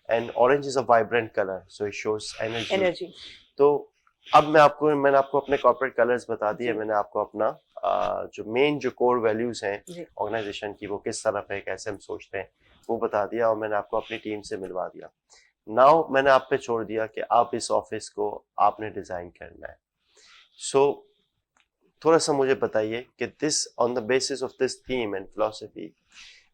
and orange is a vibrant colour, so it shows energy. Energy. तो अब मैंने आपको अपने कॉर्पोरेट कलर्स बता दिए, जी। मैंने आपको अपना जो मेन जो कोर वैल्यूज हैं जी। ऑर्गेनाइजेशन की वो किस तरफ है, कैसे हम सोचते हैं, वो बता दिया, और मैंने आपको अपनी टीम से मिलवा दिया। नाउ मैंने आप पे छोड़ दिया कि आप इस ऑफिस को आपने डिजाइन करना है। सो थोड़ा सा मुझे बताइए कि this on the basis of this theme and philosophy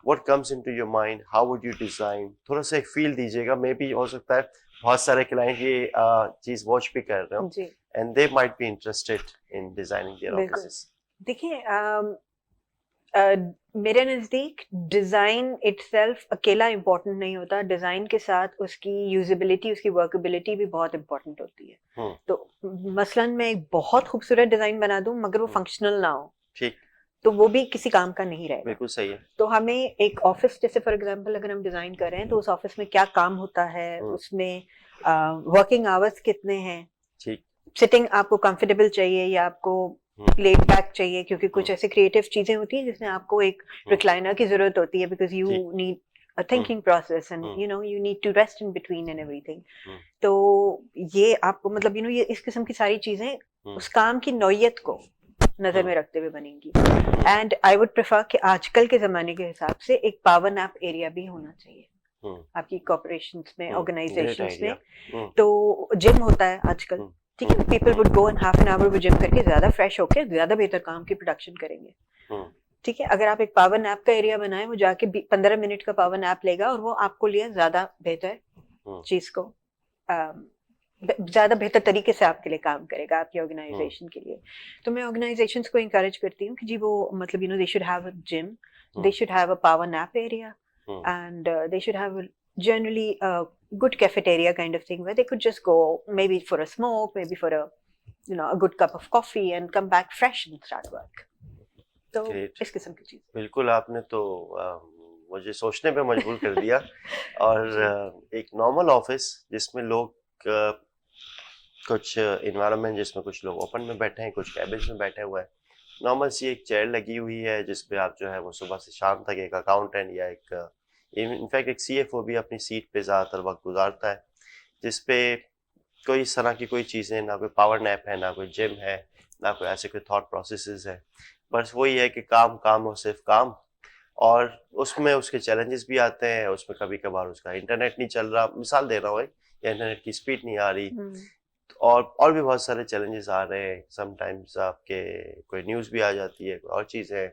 what comes into your mind, how would you design, थोड़ा सा एक फील दीजिएगा। मे बी हो सकता है बहुत सारे क्लाइंट ये चीज वॉच भी कर रहे हो जी। And they might be interested in designing there बिल्कुल। ऑफिसेस। देखिए, मेरे नज़दीक डिज़ाइन इटसेल्फ अकेला इम्पोर्टेंट नहीं होता, डिज़ाइन के साथ उसकी यूजेबिलिटी, उसकी वर्केबिलिटी भी बहुत इम्पोर्टेंट होती है। तो मसलन मैं एक बहुत खूबसूरत डिज़ाइन बना दूं मगर वो फंक्शनल ना हो, ठीक, तो वो भी किसी काम का नहीं रहेगा। बिल्कुल सही है। तो हमें एक ऑफिस, जैसे फॉर एग्जांपल अगर हम डिज़ाइन कर रहे हैं तो उस ऑफिस में क्या काम होता है, उसमें वर्किंग आवर्स कितने हैं, ठीक, सिटिंग आपको कंफर्टेबल चाहिए या आपको लेट बैक चाहिए, क्योंकि कुछ ऐसे क्रिएटिव चीजें होती हैं जिसमें आपको एक रिक्लाइनर की जरूरत होती है, because you need a thinking process and you need to rest in between and everything. तो ये आपको मतलब ये इस किस्म की सारी चीजें उस काम की नौयत को नजर में रखते हुए बनेंगी। एंड आई वुड प्रेफर कि आजकल के जमाने के हिसाब से एक पावर नैप एरिया भी होना चाहिए आपकी कॉर्पोरेशंस में, ऑर्गेनाइजेशंस में। तो जिम होता है आजकल, ठीक है, people would go and half an hour वो जिम करके ज्यादा फ्रेश होकर ज्यादा बेहतर काम की प्रोडक्शन करेंगे। ठीक है, अगर आप एक पावर नैप का एरिया बनाएं, वो जाके 15 मिनट का पावर नैप लेगा और वो आपको लिए ज्यादा बेहतर चीज को ज्यादा बेहतर तरीके से आपके लिए काम करेगा, आपकी ऑर्गेनाइजेशन के लिए। तो मैं ऑर्गेनाइजेशंस को इंकरेज करती हूँ कि जी वो मतलब they should have a gym, they should have a power nap area, and they should have generally a good cafeteria kind of thing where they could just go maybe for a smoke, maybe for a a good cup of coffee and come back fresh and start work. तो इस किस्म की चीज। बिल्कुल, आपने तो मुझे सोचने पे मजबूर कर दिया। और एक नॉर्मल ऑफिस जिसमें लोग कुछ इन्वायरमेंट जिसमें कुछ लोग ओपन में बैठे हैं, कुछ कैबिन में बैठे हुए हैं, नॉर्मल सी एक चेयर लगी हुई है जिसपे आप जो है वो सुबह से शाम तक एक अकाउंटेंट या एक इनफैक्ट एक सीएफओ भी अपनी सीट पे ज़्यादातर वक्त गुजारता है, जिसपे कोई इस तरह की कोई चीज़ें, ना कोई पावर नैप है, ना कोई जिम है, ना कोई ऐसे कोई थॉट प्रोसेसेस है। बस वही है कि काम काम और सिर्फ काम, और उसमें उसके चैलेंजेस भी आते हैं। उसमें कभी कभार उसका इंटरनेट नहीं चल रहा, मिसाल दे रहा हूँ, या इंटरनेट की स्पीड नहीं आ रही, और भी बहुत सारे चैलेंजेस आ रहे हैं। समटाइम्स आपके कोई न्यूज़ भी आ जाती है, कोई और चीज़ है।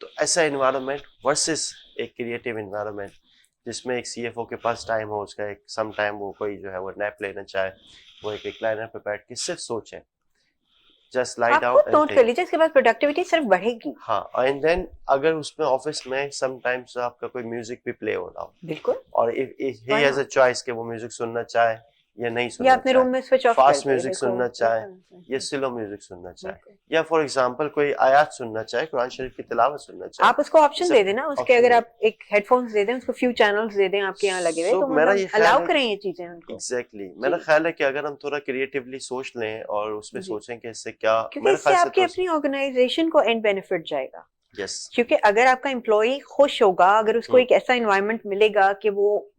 तो ऐसा इन्वायरमेंट वर्सेस एक क्रिएटिव इन्वायरमेंट जिसमें एक सीएफओ के पास टाइम हो, उसका एक सम टाइम वो कोई जो है वो नैप लेना चाहे, वो एक रिक्लाइनर पे बैठ के सिर्फ सोचे, just lie down and note कर लीजिए, इसके बाद प्रोडक्टिविटी सिर्फ बढ़ेगी। हाँ, एंड देन अगर उसमें ऑफिस में समटाइम्स आपका कोई म्यूजिक भी प्ले हो रहा हो, बिल्कुल, और if he has a choice कि वो म्यूजिक सुनना चाहे या नहीं या सुनना अपने रूम में स्विच चाहे, ऑफ फास्ट कर दे, म्यूजिक देखो, सुनना चाहे या स्लो म्यूजिक सुनना चाहे, या फॉर एग्जांपल कोई आयत सुनना चाहे, कुरान शरीफ की तिलावत सुनना चाहे, आप उसको ऑप्शन दे देना उसके। अगर आप एक हेडफोन्स दे दें उसको, फ्यू चैनल्स दे दें आपके यहाँ लगे हुए, तो मतलब अलाउ करें ये चीजें उनको। एग्जैक्टली, मेरा ख्याल है कि अगर हम थोड़ा क्रिएटिवली सोच लें और उसमें सोचें कि इससे क्या, क्योंकि इससे आपकी अपनी ऑर्गेनाइजेशन को एंड बेनिफिट जाएगा। यस, क्योंकि अगर आपका एम्प्लॉय खुश होगा, अगर उसको एक ऐसा एनवायरनमेंट मिलेगा कि वो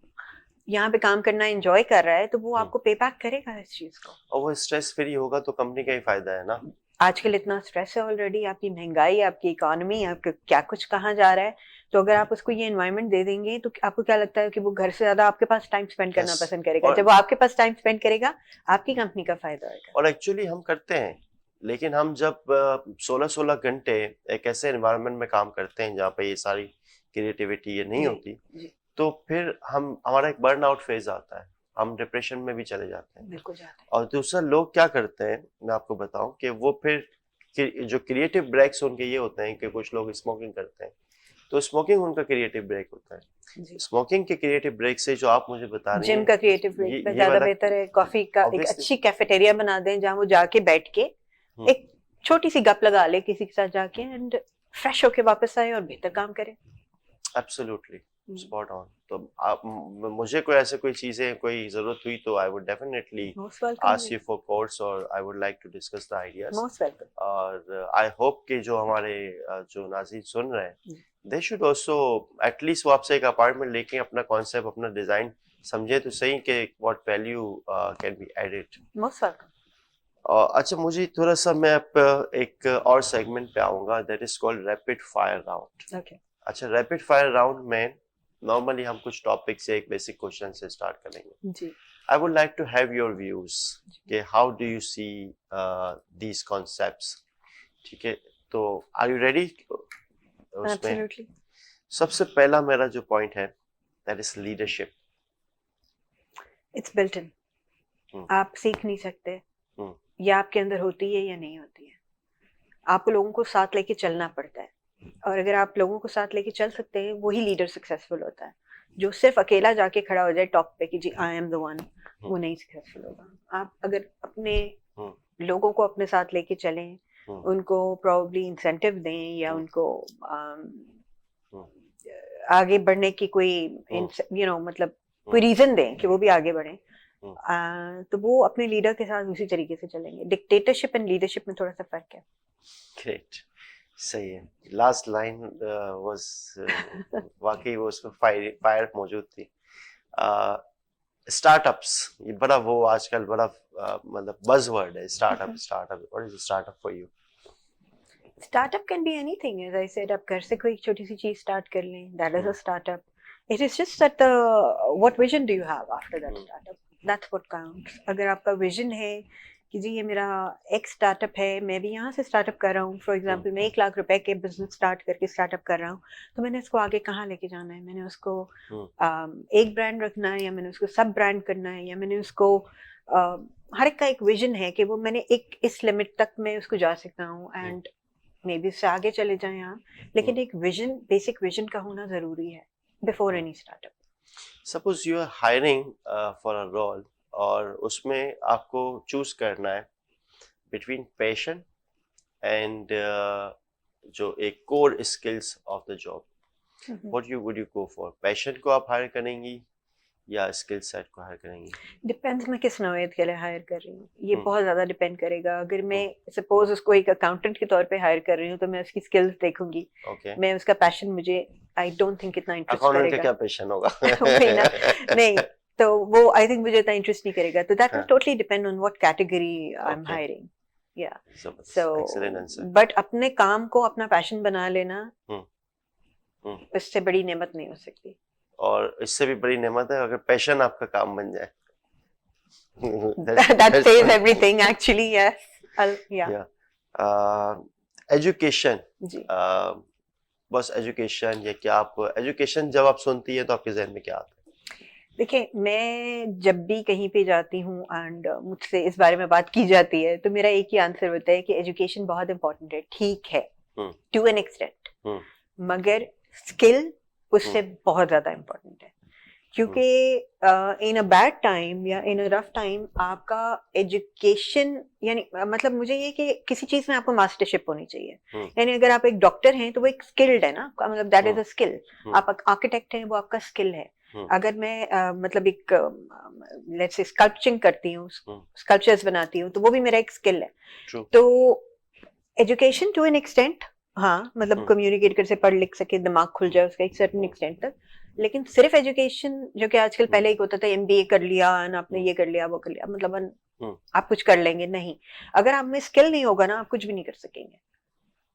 यहाँ पे काम करना एंजॉय कर रहा है, तो वो आपको पे बैक करेगा इस चीज को, और वो स्ट्रेस फ्री होगा, तो कंपनी का ही फायदा है ना। आजकल इतना स्ट्रेस है ऑलरेडी, आपकी महंगाई, आपकी इकोनॉमी, आपका क्या कुछ कहाँ जा रहा है। तो अगर आप उसको ये एनवायरनमेंट दे देंगे तो आपको क्या लगता है कि वो घर से ज्यादा आपके पास टाइम स्पेंड करना पसंद करेगा। जब वो आपके पास टाइम स्पेंड करेगा, आपकी कंपनी का फायदा होगा। और एक्चुअली हम करते हैं, लेकिन हम जब 16-16 घंटे एक ऐसे एनवायरनमेंट में काम करते हैं जहाँ पे ये सारी क्रिएटिविटी ये नहीं होती, तो फिर हमारा एक बर्न आउट फेज आता है, हम डिप्रेशन में भी चले जाते हैं। बिल्कुल जाते हैं। और दूसरा, लोग क्या करते हैं, मैं आपको बताऊं कि वो फिर जो क्रिएटिव ब्रेक्स उनके ये होते हैं कि कुछ लोग स्मोकिंग करते हैं, तो स्मोकिंग उनका क्रिएटिव ब्रेक होता है। स्मोकिंग के क्रिएटिव ब्रेक से जो आप मुझे बता रही हैं, जिम का क्रिएटिव ब्रेक ज्यादा बेहतर है। कॉफी का एक अच्छी कैफेटेरिया बना दें जहाँ वो जाके बैठ के एक छोटी सी गप लगा ले किसी के साथ जाके, एंड फ्रेश होके वापस आए और बेहतर काम करे। Absolutely, spot on. तो आप मुझे कोई ऐसे कोई चीजें कोई जरूरत हुई तो I would definitely most welcome, ask you for course और I would like to discuss the ideas. Most welcome. और आई होप कि जो हमारे जो नाज़रीन सुन रहे हैं जी। दे शुड ऑल्सो एटलीस्ट वो आपसे एक अपार्टमेंट लेके अपना कॉन्सेप्ट अपना डिजाइन समझे तो सही कि what value can be added. Most welcome. अच्छा मुझे थोड़ा सा मैं अब एक और सेगमेंट पे आऊंगा that is called rapid fire round. Okay. अच्छा रैपिड फायर राउंड में नॉर्मली हम कुछ टॉपिक से एक बेसिक क्वेश्चन से स्टार्ट करेंगे। जी। I would like to have your views कि how do you see these concepts. ठीक है तो आर यू रेडी उसमें? एब्सोल्युटली। सबसे पहला मेरा जो पॉइंट है that is leadership. It's built in. आप सीख नहीं सकते, हम्म। या आपके अंदर होती है या नहीं होती है। आपको लोगों को साथ लेके चलना पड़ता है, और अगर आप लोगों को साथ लेके चल सकते हैं वही लीडर सक्सेसफुल होता है। जो सिर्फ अकेला जाके खड़ा हो जाए टॉप पे कि जी आई एम द वन, वो नहीं सक्सेसफुल होगा। आप अगर अपने लोगों को अपने साथ लेके चलें, उनको प्रोबेबली इंसेंटिव दें या उनको आगे बढ़ने की कोई मतलब कोई रीजन दें कि वो भी आगे बढ़े, तो वो अपने लीडर के साथ उसी तरीके से चलेंगे। डिक्टेटरशिप एंड लीडरशिप में थोड़ा सा फर्क है। ग्रेट, सही है। लास्ट लाइन वाज वाकई वो उसमें फायर मौजूद थी। स्टार्टअप्स ये बड़ा वो आजकल बड़ा मतलब बज़वर्ड है startup. Startup what is startup for you? Startup can be anything, as I said. आप घर से कोई छोटी सी चीज स्टार्ट कर लें, that is a startup. It is just that what vision do you have after that startup, that's what counts. अगर आपका विजन है कि जी ये मेरा एक स्टार्टअप है, मैं भी यहाँ से स्टार्टअप कर रहा हूँ, फॉर एग्जांपल मैं 1 लाख रुपए के बिजनेस स्टार्ट करके स्टार्टअप कर रहा हूँ, तो मैंने इसको आगे कहाँ लेके जाना है? मैंने उसको एक ब्रांड रखना है, या मैंने उसको सब ब्रांड करना है, या मैंने उसको हर एक का एक विजन है कि वो मैंने एक इस लिमिट तक मैं उसको जा सकता हूँ, एंड मे बी उससे आगे चले जाएं आप। लेकिन एक विजन, बेसिक विजन का होना जरूरी है before any startup. Suppose you are hiring for a role और उसमें आपको चूज करना है बिटवीन पैशन एंड जो एक core skills of the job, what you would you go for? Passion को आप हायर करेंगी या स्किल सेट को हायर करेंगी? डिपेंड्स मैं किस नौयत के लिए हायर कर रही हूँ, ये बहुत ज्यादा डिपेंड करेगा। अगर मैं सपोज उसको एक अकाउंटेंट के तौर पे हायर कर रही हूँ तो मैं उसकी स्किल्स देखूंगी। मैं उसका पैशन, मुझे आई डोंट थिंक इतना इंटरेस्ट अकाउंटेंट करेगा। का क्या पैशन होगा? वही ना, नहीं तो वो आई थिंक मुझे इतना इंटरेस्ट नहीं करेगा। तो that will totally depend on what category I am hiring. या सो बट अपने काम को अपना पैशन बना लेना, इससे बड़ी नेमत नहीं हो सकती। और इससे भी बड़ी नेमत है अगर पैशन आपका काम बन जाए। that says everything actually. Yes. Education, बस एजुकेशन या क्या? आप एजुकेशन जब आप सुनती है तो आपके जहन में क्या आता है? देखिए, मैं जब भी कहीं पे जाती हूँ एंड मुझसे इस बारे में बात की जाती है तो मेरा एक ही आंसर होता है कि एजुकेशन बहुत इंपॉर्टेंट है, ठीक है टू एन एक्सटेंट, मगर स्किल उससे बहुत ज्यादा इंपॉर्टेंट है। क्योंकि इन अ बैड टाइम या इन अ रफ टाइम आपका एजुकेशन, यानी मतलब मुझे ये कि किसी चीज में आपको मास्टरशिप होनी चाहिए। यानी अगर आप एक डॉक्टर हैं तो वो एक स्किल्ड है ना, मतलब दैट इज अ स्किल। आप आर्किटेक्ट हैं, वो आपका स्किल है। अगर मैं मतलब एक लेट्स से स्कल्पचिंग करती हूँ, स्कल्पचर्स बनाती हूँ, तो वो भी मेरा एक स्किल है। तो एजुकेशन टू एन एक्सटेंट, हाँ, मतलब कम्युनिकेट कर से पढ़ लिख सके, दिमाग खुल जाए उसका एक सर्टेन एक्सटेंट तक। लेकिन सिर्फ एजुकेशन, जो कि आजकल पहले एक होता था एमबीए कर लिया ना, आपने ये कर लिया वो कर लिया, मतलब आप कुछ कर लेंगे, नहीं। अगर आप में स्किल नहीं होगा ना, आप कुछ भी नहीं कर सकेंगे।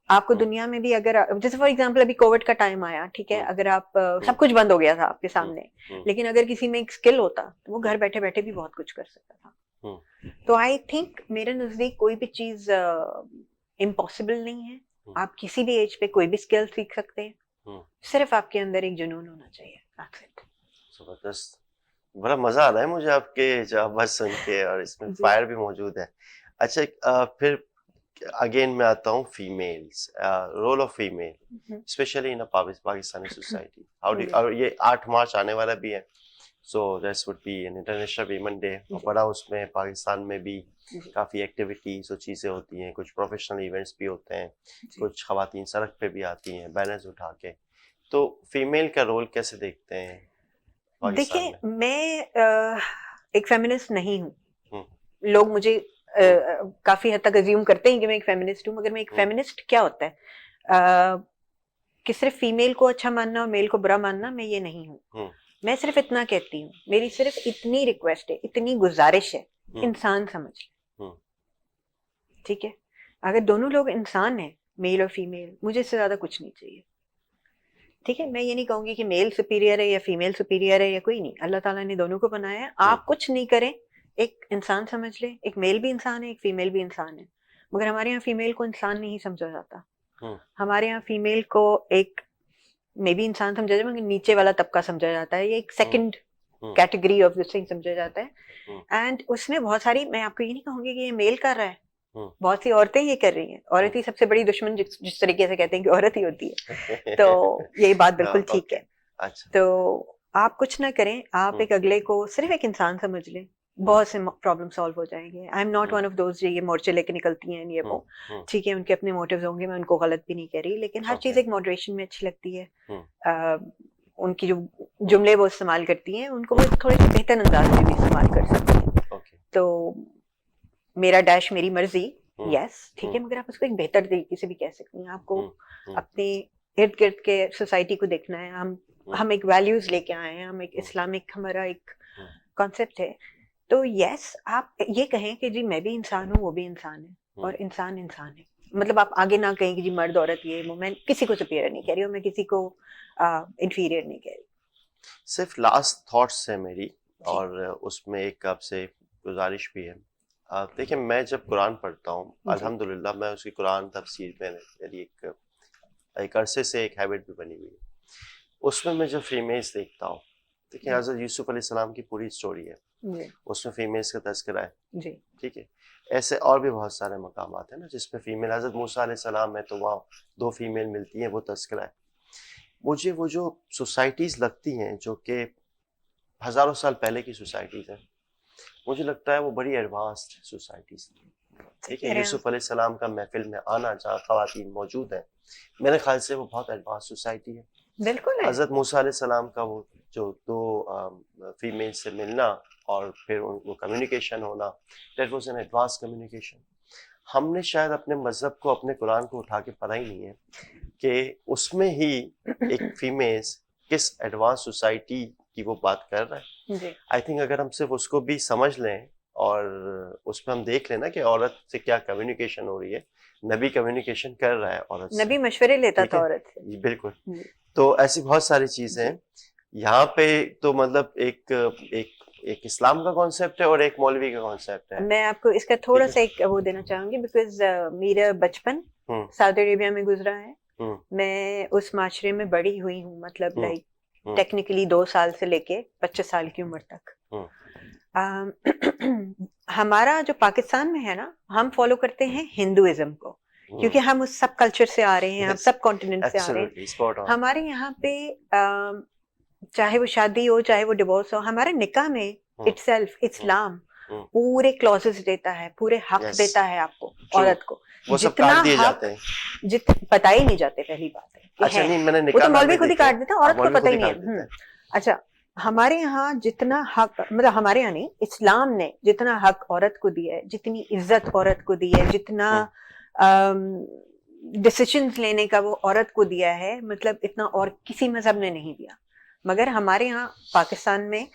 आपको दुनिया में भी अगर, जैसे फॉर एग्जांपल अभी कोविड का टाइम आया, ठीक है, अगर आप सब कुछ बंद हो गया था आपके सामने, लेकिन अगर किसी में एक स्किल होता तो वो घर बैठे बैठे भी बहुत कुछ कर सकता था। तो आई थिंक मेरे नजदीक कोई भी चीज इम्पॉसिबल नहीं है। आप किसी भी एज पे कोई भी स्किल सीख सकते हैं, सिर्फ आपके अंदर एक जुनून होना चाहिए। जबरदस्त, बड़ा मजा आ रहा है मुझे आपके जवाब सुन के, और इसमें फायर भी मौजूद है। अच्छा फिर अगेन मैं आता हूँ females, role of female specially in Pakistani society. How do, ये 8 मार्च आने वाला भी है, so that's would be an international women day, और बड़ा उसमें पाकिस्तान में भी काफ़ी एक्टिविटीज और चीज़ें होती हैं, कुछ प्रोफेशनल इवेंट्स भी होते हैं, कुछ खवातीन सड़क पे भी आती हैं बैनर्स उठा के। तो फीमेल का रोल कैसे देखते हैं पाकिस्तान देखिए, में? मैं एक फेमिनिस्ट नहीं हूँ। हम्म लोग मुझे काफी हद तक अज्यूम करते हैं कि मैं एक फेमिनिस्ट हूँ, मगर मैं एक हम्म फेमिनिस्ट क्या होता है, अ, कि सिर्फ फीमेल को अच्छा मानना और मेल को बुरा मानना, मैं ये नहीं हूँ। हम्म मैं सिर्फ इतना कहती हूँ, मेरी सिर्फ इतनी रिक्वेस्ट है, इतनी गुजारिश है, हम्म इंसान समझ ले, हम्म ठीक है? अगर दोनों लोग इंसान हैं, मेल और फीमेल, मुझे इससे ज्यादा कुछ नहीं चाहिए, ठीक है? मैं ये नहीं कहूंगी कि मेल सुपीरियर है या फीमेल सुपीरियर है या कोई नहीं, अल्लाह ताला ने दोनों को बनाया है। आप कुछ नहीं करें, एक इंसान समझ ले, एक मेल भी इंसान है, एक फीमेल भी इंसान है, मगर हमारे यहाँ फीमेल को इंसान नहीं समझा जाता। हम्म हमारे यहाँ फीमेल को एक मे बी इंसान समझा जाए, मगर नीचे वाला तबका समझा जाता है, ये एक hmm second hmm category of this thing समझा जाता हम्म है। एंड उसमें बहुत सारी, मैं आपको ये नहीं कहूंगी कि ये मेल कर रहा है, हम्म बहुत सी औरतें ये कर रही हैं। औरत ही सबसे बड़ी दुश्मन, जिस तरीके से कहते हैं कि औरत ही होती है, तो यही बात बिल्कुल ठीक ओके, है। अच्छा। तो आप कुछ ना करें, आप हम्म एक अगले को सिर्फ एक इंसान समझ लें, बहुत से प्रॉब्लम सॉल्व हो जाएंगे। आई am not one of those जो ये मोर्चे लेके निकलती हैं ये हम्म वो, हम्म ठीक है, उनके अपने मोटिव्स होंगे, मैं उनको गलत भी नहीं कह रही, लेकिन हर चीज ओके एक मॉडरेशन में अच्छी लगती है। हम्म उनकी जो जुमले वो इस्तेमाल करती हैं, उनको वो थोड़े से बेहतर अंदाज में भी इस्तेमाल कर सकती हैं। ओके तो मेरा डैश मेरी मर्जी, हम्म यस, ठीक है, मगर आप उसको एक बेहतर तरीके से भी कह सकते हैं। आपको हम्म अपने इर्द गिर्द के सोसाइटी को देखना है। हम एक वैल्यूज लेके आए हैं, हम एक हम्म इस्लामिक हमारा एक हम्म कॉन्सेप्ट है। तो यस, आप ये कहें कि जी मैं भी इंसान हूँ, वो भी इंसान है, और इंसान इंसान है। मतलब आप आगे ना कहें कि जी मर्द औरत ये वो, मैं किसी को सुपीरियर नहीं कह रही हूँ, मैं किसी को इंफीरियर नहीं कह रही। सिर्फ लास्ट थॉट्स है मेरी, जी और उसमें एक आपसे गुजारिश भी है। देखिए, मैं जब कुरान पढ़ता हूँ, जी अल्हम्दुलिल्लाह, मैं उसकी कुरान तफसीर में मेरी एक अरसे से एक हैबिट भी बनी हुई है। उसमें मैं जब फीमेल्स देखता हूँ, देखिए हज़रत यूसुफ अलैहिस्सलाम की पूरी स्टोरी है, जी उसमें फीमेल्स का तज़किरा है, जी ठीक है। ऐसे और भी बहुत सारे मकामात हैं ना जिसमें फीमेल, हज़रत मूसा अलैहिस्सलाम है तो वहाँ 2 फीमेल मिलती हैं, वो तज़किरा है। मुझे वो जो सोसाइटीज़ लगती हैं जो कि हज़ारों साल पहले की सोसाइटीज़ हैं, मुझे लगता है वो बड़ी एडवांस्ड सोसाइटीज़ थी। सही ठीक है, कह रहे हैं यूसुफ अलैहिस्सलाम का महफिल में आना, जहाँ ख़वातीन मौजूद हैं, मेरे ख्याल से वो बहुत एडवांस सोसाइटी है। आप। बिल्कुल है। हज़रत मूसा अलैहिस्सलाम का वो जो 2 फीमेल से मिलना और फिर वो कम्युनिकेशन होना, that was an advance communication. हमने शायद अपने मज़हब को, अपने कुरान को उठा के पढ़ा ही नहीं है कि उसमें ही एक फीमेल्स किस एडवांस सोसाइटी की वो बात कर रहा है। जी आई थिंक अगर हम सिर्फ उसको भी समझ लें और उसमें हम देख लें ना कि औरत से क्या कम्युनिकेशन हो रही है, नबी कम्युनिकेशन कर रहा है औरत से, नबी मशवरे लेता ठीक था है, औरत से। जी बिल्कुल। जी तो ऐसी बहुत सारी चीजें जी हैं यहाँ पे। तो मतलब एक एक एक इस्लाम का कॉन्सेप्ट है और एक मौलवी का कॉन्सेप्ट है, मैं आपको इसका ठीक थोड़ा है। सा एक वो देना चाहूंगी, बिकॉज मेरा बचपन हम्म सऊदी अरेबिया में गुजरा है। हम्म मैं उस माशरे में बड़ी हुई हूँ, मतलब हम्म लाइक हम्म टेक्निकली 2 साल से लेके 25 साल की उम्र तक। हम्म अम, हमारा जो पाकिस्तान में है ना, हम फॉलो करते हैं हिंदुइज्म को, क्योंकि हम उस सब कल्चर से आ रहे हैं, हम यस, सब कॉन्टिनेंट से आ रहे हैं। Absolutely spot on. हमारे यहाँ पे चाहे वो शादी हो चाहे वो डिवोर्स हो, हमारे निकाह में हम्म इटसेल्फ हम्म इस्लाम हम्म पूरे क्लॉजेस देता है, पूरे हक यस, देता है आपको, ट्रू। औरत को। वो सब जितना काट दिए हक, जाते हैं। पता ही नहीं जाते, पहली बात है कि अच्छा, है, नहीं, मैंने वो तो निकाहनामे मौलवी खुद ही देखे काट हैं। देता है, हाँ, औरत को मौलवी पता खुद ही ही नहीं काट है। देता है। अच्छा, हमारे यहाँ जितना हक, मतलब हमारे यहाँ नहीं, इस्लाम ने जितना हक औरत को दिया है, जितनी इज्जत औरत को दी है, जितना डिसीजंस लेने का वो औरत को दिया है, मतलब इतना और किसी मजहब ने नहीं दिया। मगर हमारे यहाँ पाकिस्तान में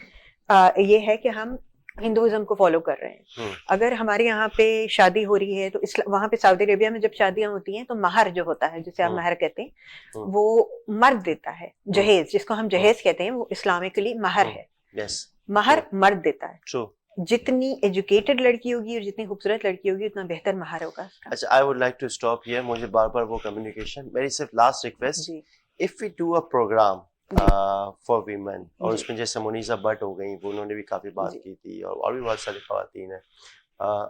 ये है कि हम हिंदुइज्म को फॉलो कर रहे हैं। अगर हमारे यहाँ पे शादी हो रही है तो वहां पे सऊदी अरेबिया में जब शादियां होती हैं तो महर जो होता है, जिसे आप महर कहते हैं, वो मर्द देता है। जहेज, जिसको हम जहेज कहते हैं, वो इस्लामिकली महर है। यस, महर मर्द देता है। ट्रू। जितनी एजुकेटेड लड़की होगी और जितनी खूबसूरत लड़की होगी, उतना बेहतर महर होगा उसका। अच्छा, I would like to stop here, मुझे बार बार वो कम्युनिकेशन, मेरी सिर्फ लास्ट रिक्वेस्ट, जी if we do a programme जी फॉर वीमेन, और जी उसमें जैसे मुनीसा भट्ट हो गई, वो उन्होंने भी काफ़ी बात जी की थी, और भी बहुत सारी खवातीन हैं।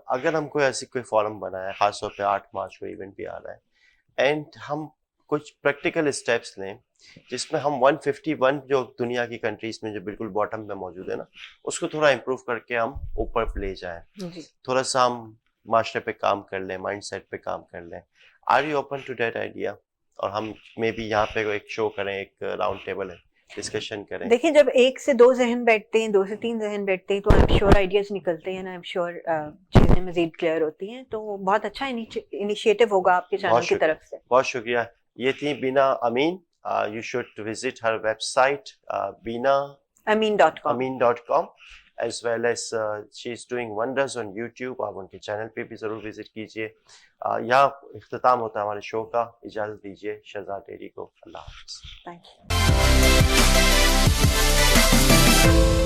अगर हम कोई ऐसी कोई फोरम बनाए, खासतौर पे 8 मार्च को इवेंट भी आ रहा है, एंड हम कुछ प्रैक्टिकल स्टेप्स लें जिसमें हम 151 जो दुनिया की कंट्रीज में जो बिल्कुल बॉटम पे मौजूद है ना, उसको थोड़ा इम्प्रूव करके हम ऊपर ले जाएं, जी थोड़ा सा हम मास्टर पे काम कर लें, माइंडसेट पे काम कर लें। Are you open to that idea? और हम मे बी यहाँ पे एक शो करें, एक राउंड टेबल है, डिस्कशन करें। देखिए जब 1 से 2 ज़हन बैठते हैं, 2 से 3 ज़हन बैठते हैं, तो आई एम श्योर आइडियाज निकलते हैं, आई एम श्योर चीजें मजीद क्लियर होती हैं। तो बहुत अच्छा इनिशिएटिव होगा आपके चैनल की तरफ से। बहुत शुक्रिया। ये थी Beena Amin. You should visit her website beenaamin.com as well as she is doing wonders on YouTube। आप उनके चैनल पे भी ज़रूर विजिट कीजिए। यहाँ इख्तिताम होता है हमारे शो का। इजाज़त दीजिए शहजाद डेयरी को। अल्लाह हाफ़िज़। Thank you.